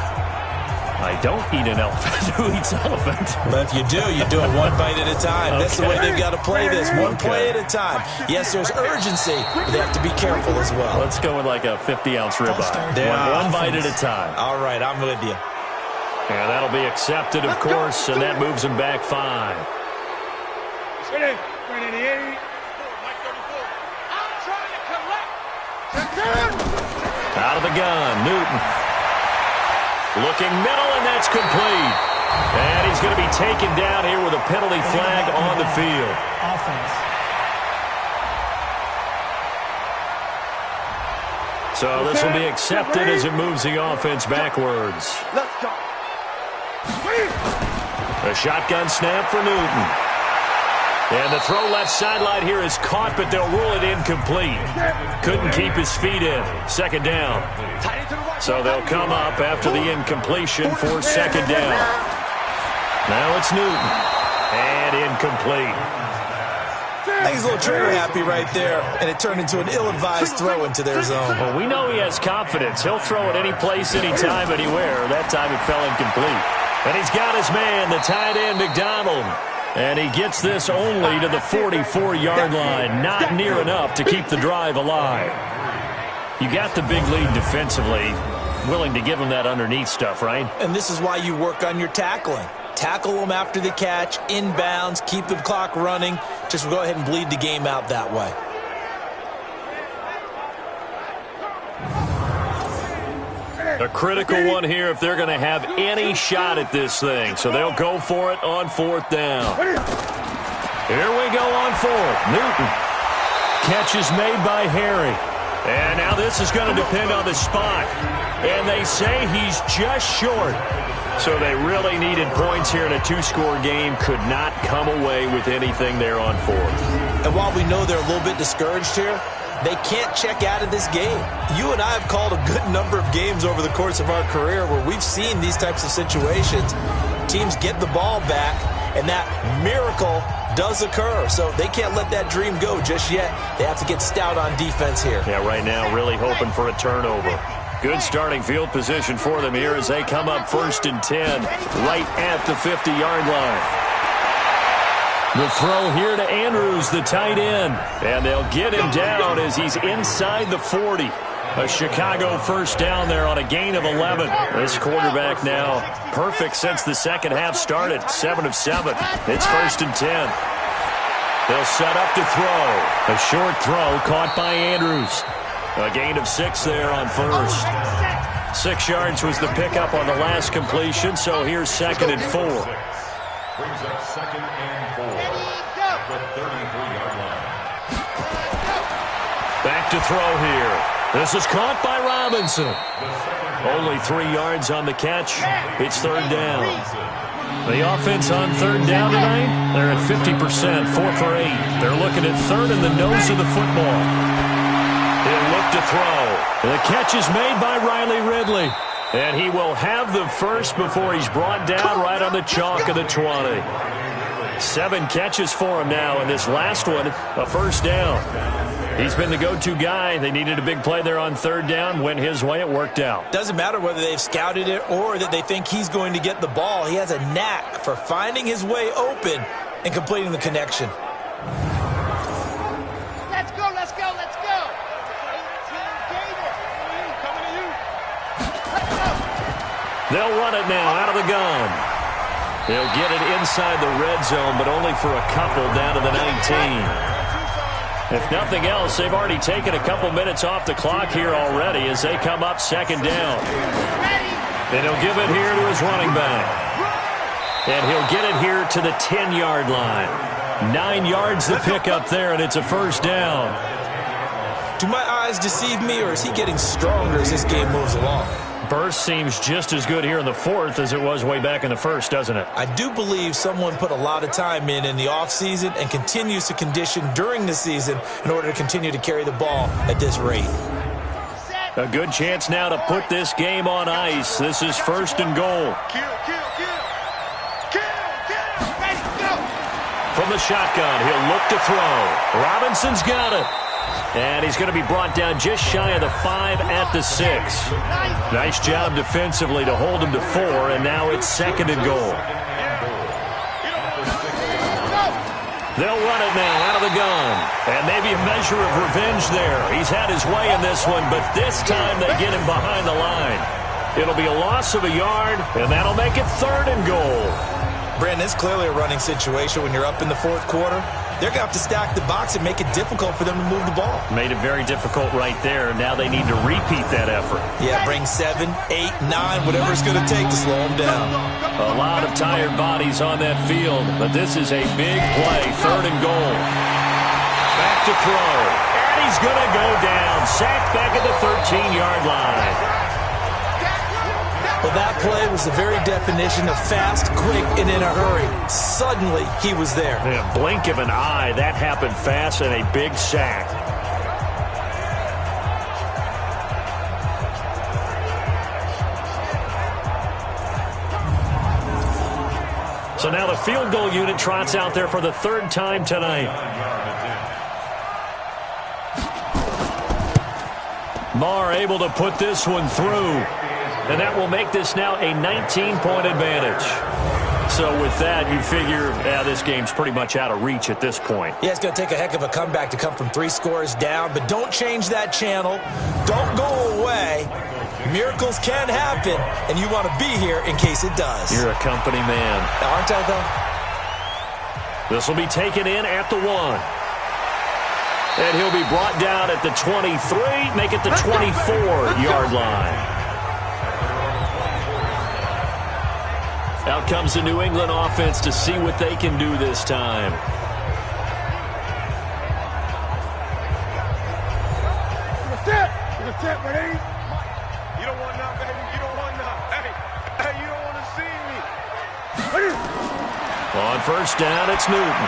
I don't eat an elephant. Who eats elephant? But if you do it 1 bite at a time. That's the way they've got to play this. One play at a time. Yes, there's urgency, but they have to be careful as well. Let's go with like a 50-ounce ribeye. One bite at a time. All right, I'm with you. And that'll be accepted, of course, and that moves him back 5. Out of the gun, Newton. Looking middle, and that's complete. And he's going to be taken down here with a penalty flag on the field. So this will be accepted as it moves the offense backwards. A shotgun snap for Newton. And the throw left sideline here is caught, but they'll rule it incomplete. Couldn't keep his feet in. 2nd down. So they'll come up after the incompletion for 2nd down. Now it's Newton. And incomplete. I think he's a little trigger happy right there, and it turned into an ill-advised throw into their zone. Well, we know he has confidence. He'll throw it any place, anytime, anywhere. That time it fell incomplete. And he's got his man, the tight end, McDonald. And he gets this only to the 44-yard line. Not near enough to keep the drive alive. You got the big lead defensively. Willing to give him that underneath stuff, right? And this is why you work on your tackling. Tackle them after the catch, inbounds, keep the clock running. Just go ahead and bleed the game out that way. A critical one here if they're going to have any shot at this thing. So they'll go for it on fourth down. Here we go on fourth. Newton. Catch is made by Harry. And now this is going to depend on the spot. And they say he's just short. So they really needed points here in a two-score game. Could not come away with anything there on fourth. And while we know they're a little bit discouraged here, they can't check out of this game. You and I have called a good number of games over the course of our career where we've seen these types of situations. Teams get the ball back, and that miracle does occur. So they can't let that dream go just yet. They have to get stout on defense here. Yeah, right now really hoping for a turnover. Good starting field position for them here as they come up 1st and 10 right at the 50-yard line. The throw here to Andrews, the tight end. And they'll get him down as he's inside the 40. A Chicago first down there on a gain of 11. This quarterback now perfect since the second half started. 7 of 7. It's 1st and 10. They'll set up to throw. A short throw caught by Andrews. A gain of 6 there on first. 6 yards was the pickup on the last completion, so here's 2nd and 4. Brings up 2nd and 4. The 33-yard line. Back to throw here. This is caught by Robinson. Only 3 yards on the catch. It's 3rd down. The offense on 3rd down tonight, they're at 50%, 4 for 8. They're looking at 3rd in the nose of the football. He'll look to throw. The catch is made by Riley Ridley. And he will have the first before he's brought down right on the chalk of the 20. 7 catches for him now, and this last one, a first down. He's been the go-to guy. They needed a big play there on 3rd down. Went his way. It worked out. Doesn't matter whether they've scouted it or that they think he's going to get the ball. He has a knack for finding his way open and completing the connection. Let's go, let's go, let's go. They'll run it now out of the gun. They'll get it inside the red zone, but only for a couple down to the 19. If nothing else, they've already taken a couple minutes off the clock here already as they come up 2nd down. And he'll give it here to his running back. And he'll get it here to the 10-yard line. 9 yards to pick up there, and it's a first down. Do my eyes deceive me, or is he getting stronger as this game moves along? Burst seems just as good here in the 4th as it was way back in the 1st, doesn't it? I do believe someone put a lot of time in the offseason and continues to condition during the season in order to continue to carry the ball at this rate. A good chance now to put this game on ice. This is 1st and goal. From the shotgun, he'll look to throw. Robinson's got it. And he's going to be brought down just shy of the 5 at the 6. Nice job defensively to hold him to 4, and now it's 2nd and goal. They'll run it now out of the gun. And maybe a measure of revenge there. He's had his way in this one, but this time they get him behind the line. It'll be a loss of a yard, and that'll make it 3rd and goal. Brandon, it's clearly a running situation when you're up in the 4th quarter. They're going to have to stack the box and make it difficult for them to move the ball. Made it very difficult right there. Now they need to repeat that effort. Yeah, bring 7, 8, 9, whatever it's going to take to slow them down. A lot of tired bodies on that field, but this is a big play. 3rd and goal. Back to throw. And he's going to go down. Sacked back at the 13-yard line. Well, that play was the very definition of fast, quick, and in a hurry. Suddenly, he was there. In a blink of an eye, that happened fast and a big sack. So now the field goal unit trots out there for the 3rd time tonight. Marr able to put this one through. And that will make this now a 19-point advantage. So with that, you figure, this game's pretty much out of reach at this point. Yeah, it's going to take a heck of a comeback to come from 3 scores down, but don't change that channel. Don't go away. Miracles can happen, and you want to be here in case it does. You're a company man. Aren't I, though? This will be taken in at the 1. And he'll be brought down at the 23, make it the 24-yard line. Out comes the New England offense to see what they can do this time. That's it, buddy. You don't want none, baby. You don't want none. Hey, you don't want to see me. On first down, it's Newton.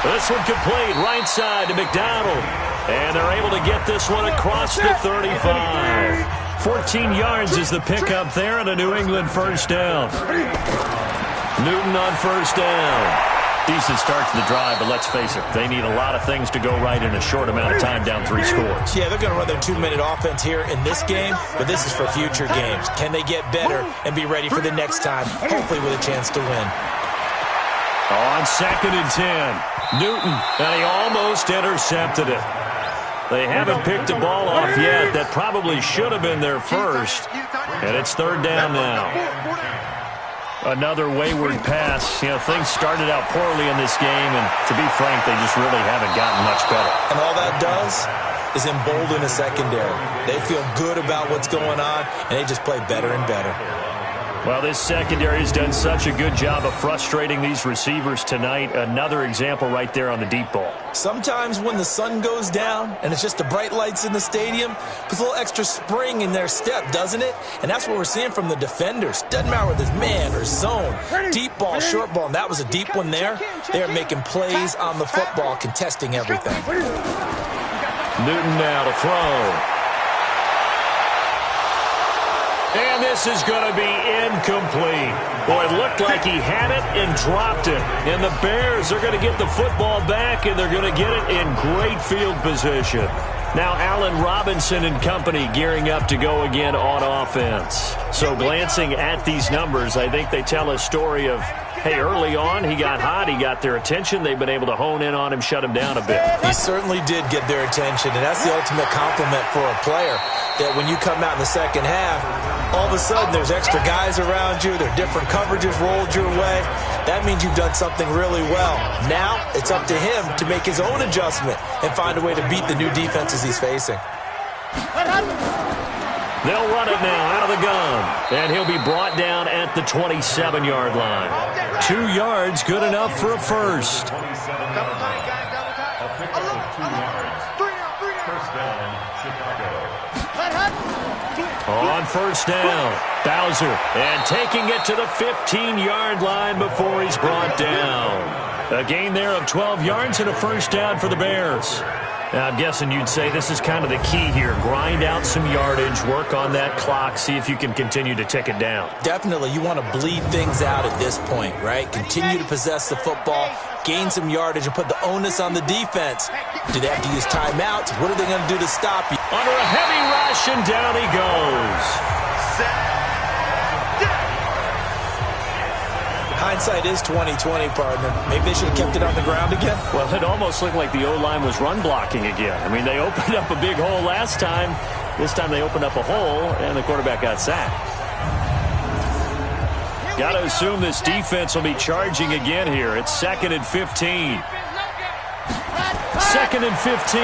This one complete, right side to McDonald. And they're able to get this one across the 35. 14 yards is the pickup there and a New England first down. Newton on first down. Decent start to the drive, but let's face it, they need a lot of things to go right in a short amount of time down 3 scores. Yeah, they're going to run their 2-minute offense here in this game, but this is for future games. Can they get better and be ready for the next time, hopefully with a chance to win? On 2nd and 10, Newton, and he almost intercepted it. They haven't picked the ball off yet. That probably should have been their first, and it's 3rd down now. Another wayward pass. Things started out poorly in this game, and to be frank, they just really haven't gotten much better. And all that does is embolden the secondary. They feel good about what's going on, and they just play better and better. Well, this secondary has done such a good job of frustrating these receivers tonight. Another example right there on the deep ball. Sometimes when the sun goes down and it's just the bright lights in the stadium, puts a little extra spring in their step, doesn't it? And that's what we're seeing from the defenders. Doesn't matter whether it's man or zone, deep ball, short ball, and that was a deep one there. They're making plays on the football, contesting everything. Newton now to throw. And this is going to be incomplete. Boy, it looked like he had it and dropped it. And the Bears are going to get the football back, and they're going to get it in great field position. Now Allen Robinson and company gearing up to go again on offense. So glancing at these numbers, I think they tell a story of, hey, early on he got hot, he got their attention, they've been able to hone in on him, shut him down a bit. He certainly did get their attention, and that's the ultimate compliment for a player, that when you come out in the second half, all of a sudden there's extra guys around you, there are different coverages rolled your way. That means you've done something really well. Now it's up to him to make his own adjustment and find a way to beat the new defenses he's facing. They'll run it now out of the gun, and he'll be brought down at the 27-yard line. 2 yards, good enough for a first. On first down, Bowser, and taking it to the 15-yard line before he's brought down. A gain there of 12 yards and a first down for the Bears. Now, I'm guessing you'd say this is kind of the key here. Grind out some yardage, work on that clock, see if you can continue to tick it down. Definitely, you want to bleed things out at this point, right? Continue to possess the football, gain some yardage, and put the onus on the defense. Do they have to use timeouts? What are they going to do to stop you? Under a heavy rush, and down he goes. Hindsight is 20/20, partner. Maybe they should have kept it on the ground again. Well, it almost looked like the O-line was run blocking again. I mean, they opened up a big hole last time. This time they opened up a hole, and the quarterback got sacked. Got to assume this defense will be charging again here. It's 2nd and 15. 2nd and 15.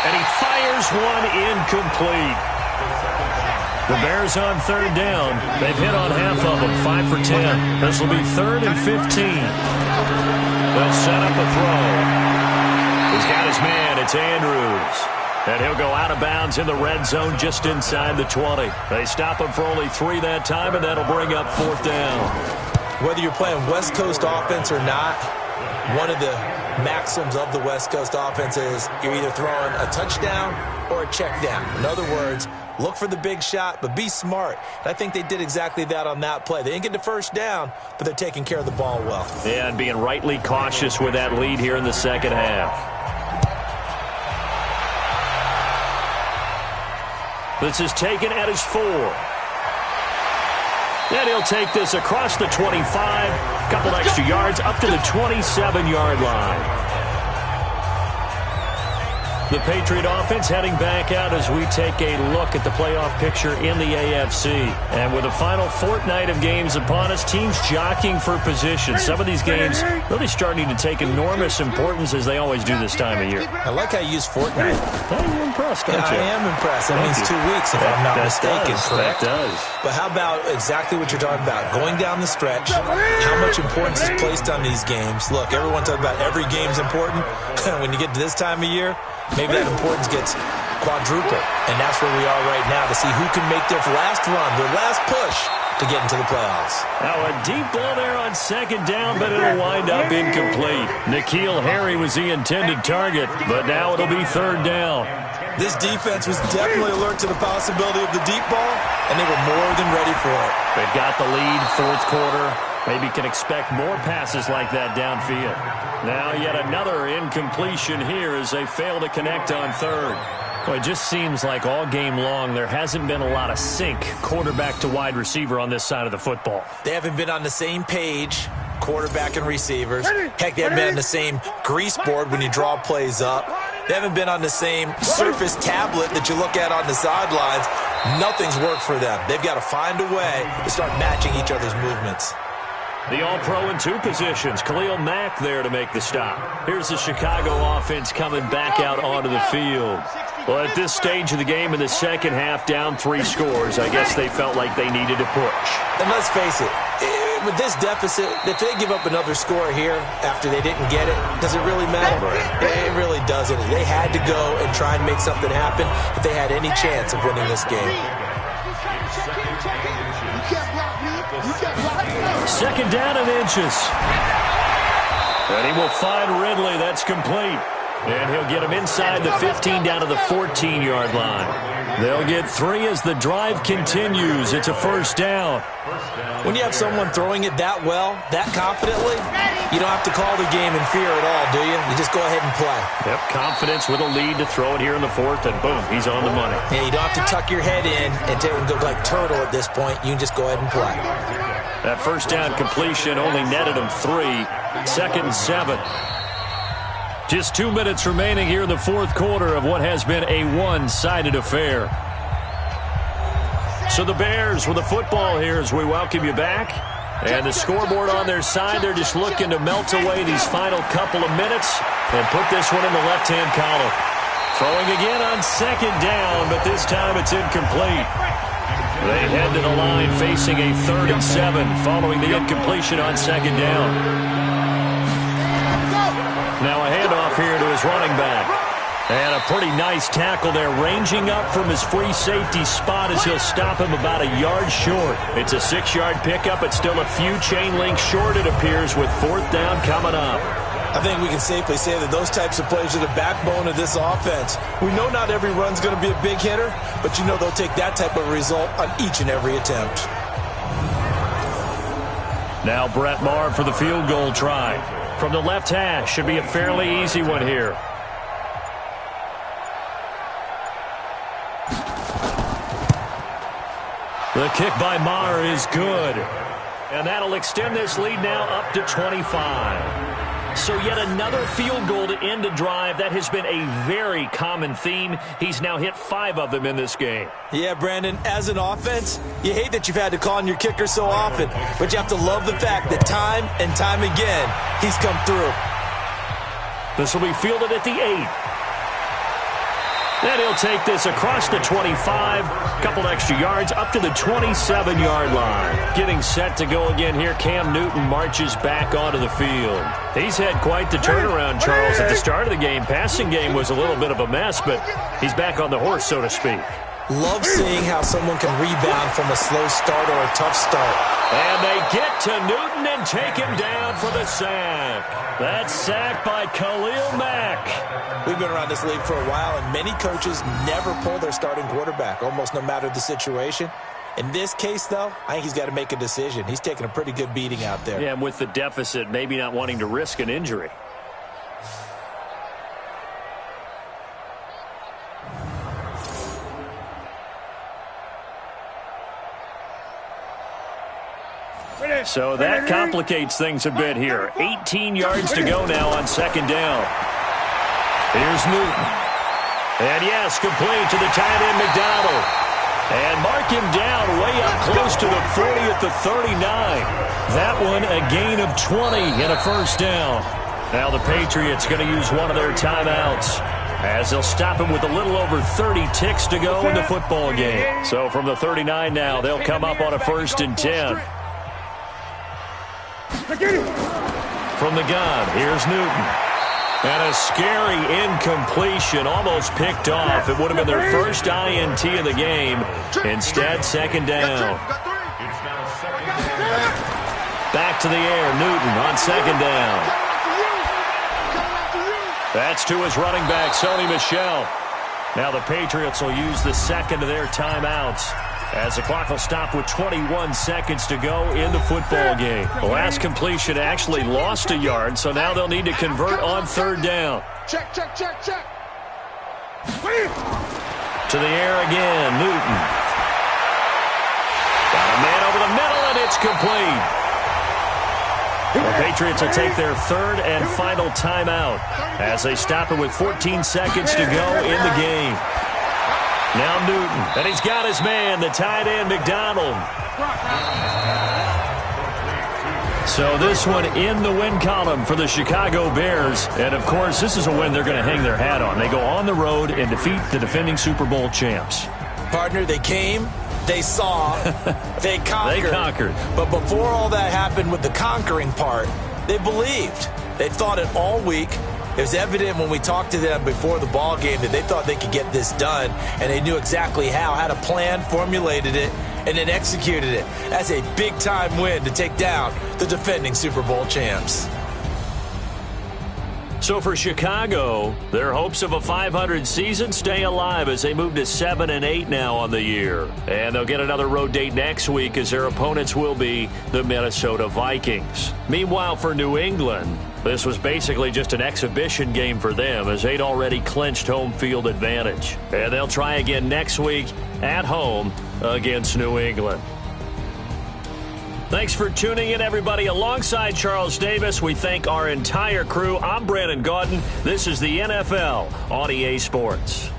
And he fires one incomplete. The Bears on 3rd down. They've hit on half of them, 5 for 10. This will be 3rd and 15. They'll set up a throw. He's got his man. It's Andrews. And he'll go out of bounds in the red zone just inside the 20. They stop him for only 3 that time, and that'll bring up 4th down. Whether you're playing West Coast offense or not, one of the maxims of the West Coast offense is you're either throwing a touchdown or a check down. In other words, look for the big shot, but be smart. And I think they did exactly that on that play. They didn't get the first down, but they're taking care of the ball well. Yeah, and being rightly cautious with that lead here in the second half. This is taken at his 4. And he'll take this across the 25, couple extra yards up to the 27-yard line. The Patriot offense heading back out as we take a look at the playoff picture in the AFC. And with the final fortnight of games upon us, teams jockeying for position. Some of these games really starting to take enormous importance as they always do this time of year. I like how you use fortnight. You're impressed, aren't you? I am impressed. That means 2 weeks, if I'm not mistaken, correct? That does. But how about exactly what you're talking about? Going down the stretch, how much importance is placed on these games? Look, everyone talks about every game's important. When you get to this time of year, maybe that importance gets quadrupled. And that's where we are right now to see who can make their last run, their last push to get into the playoffs. Now a deep ball there on second down, but it'll wind up incomplete. N'Keal Harry was the intended target, but now it'll be third down. This defense was definitely alert to the possibility of the deep ball, and they were more than ready for it. They've got the lead, fourth quarter. Maybe can expect more passes like that downfield. Now yet another incompletion here as they fail to connect on third. Well, it just seems like all game long there hasn't been a lot of sync quarterback to wide receiver on this side of the football. They haven't been on the same page, quarterback and receivers. Heck, they haven't been on the same grease board when you draw plays up. They haven't been on the same surface tablet that you look at on the sidelines. Nothing's worked for them. They've got to find a way to start matching each other's movements. The All-Pro in 2 positions. Khalil Mack there to make the stop. Here's the Chicago offense coming back out onto the field. Well, at this stage of the game in the second half, down 3 scores, I guess they felt like they needed to push. And let's face it, with this deficit, if they give up another score here after they didn't get it, does it really matter? It really doesn't. They had to go and try and make something happen if they had any chance of winning this game. Second down and inches. And he will find Ridley. That's complete. And he'll get him inside the 15 down to the 14-yard line. They'll get 3 as the drive continues. It's a first down. When you have someone throwing it that well, that confidently, you don't have to call the game in fear at all, do you? You just go ahead and play. Yep, confidence with a lead to throw it here in the 4th, and boom, he's on the money. Yeah, you don't have to tuck your head in and go like turtle at this point. You can just go ahead and play. That first down completion only netted him 3. Second and 7. Just 2 minutes remaining here in the 4th quarter of what has been a one-sided affair. So the Bears with the football here as we welcome you back. And the scoreboard on their side, they're just looking to melt away these final couple of minutes and put this one in the left-hand column. Throwing again on second down, but this time it's incomplete. They head to the line facing a 3rd and 7 following the incompletion on second down. Now a handoff here to his running back. And a pretty nice tackle there, ranging up from his free safety spot as he'll stop him about a yard short. It's a 6-yard pickup, but still a few chain links short, it appears, with 4th down coming up. I think we can safely say that those types of plays are the backbone of this offense. We know not every run's going to be a big hitter, but you know they'll take that type of result on each and every attempt. Now Brett Maher for the field goal try. From the left hash, should be a fairly easy one here. The kick by Maher is good. And that'll extend this lead now up to 25. So yet another field goal to end a drive. That has been a very common theme. He's now hit 5 of them in this game. Yeah, Brandon, as an offense, you hate that you've had to call on your kicker so often, but you have to love the fact that time and time again, he's come through. This will be fielded at the 8. Then he'll take this across the 25, couple extra yards up to the 27-yard line. Getting set to go again here, Cam Newton marches back onto the field. He's had quite the turnaround, Charles. At the start of the game, passing game was a little bit of a mess, but he's back on the horse, so to speak. Love seeing how someone can rebound from a slow start or a tough start. And they get to Newton and take him down for the sack. That's sacked by Khalil Mack. We've been around this league for a while, and many coaches never pull their starting quarterback, almost no matter the situation. In this case, though, I think he's got to make a decision. He's taking a pretty good beating out there. Yeah, and with the deficit, maybe not wanting to risk an injury. So that complicates things a bit here. 18 yards to go now on second down. Here's Newton. And yes, complete to the tight end McDonald. And mark him down way up close to the 40 at the 39. That one a gain of 20 and a first down. Now the Patriots going to use one of their timeouts as they'll stop him with a little over 30 ticks to go in the football game. So from the 39 now, they'll come up on a 1st and 10. From the gun, here's Newton. And a scary incompletion, almost picked off. It would have been their first INT of the game. Instead, second down. Back to the air, Newton on second down. That's to his running back, Sony Michel. Now the Patriots will use the second of their timeouts as the clock will stop with 21 seconds to go in the football game. The last completion actually lost a yard, so now they'll need to convert on third down. Check. To the air again, Newton. Got a man over the middle, and it's complete. The Patriots will take their third and final timeout as they stop it with 14 seconds to go in the game. Now Newton, and he's got his man, the tight end, McDonald. So this one in the win column for the Chicago Bears. And, of course, this is a win they're going to hang their hat on. They go on the road and defeat the defending Super Bowl champs. Partner, they came, they saw, they conquered. They conquered. But before all that happened with the conquering part, they believed. They thought it all week. It was evident when we talked to them before the ball game that they thought they could get this done, and they knew exactly how, had a plan, formulated it, and then executed it. That's a big-time win to take down the defending Super Bowl champs. So for Chicago, their hopes of a 500 season stay alive as they move to 7-8 now on the year. And they'll get another road date next week as their opponents will be the Minnesota Vikings. Meanwhile, for New England, this was basically just an exhibition game for them as they'd already clinched home field advantage. And they'll try again next week at home against New England. Thanks for tuning in, everybody. Alongside Charles Davis, we thank our entire crew. I'm Brandon Gaudin. This is the NFL on EA Sports.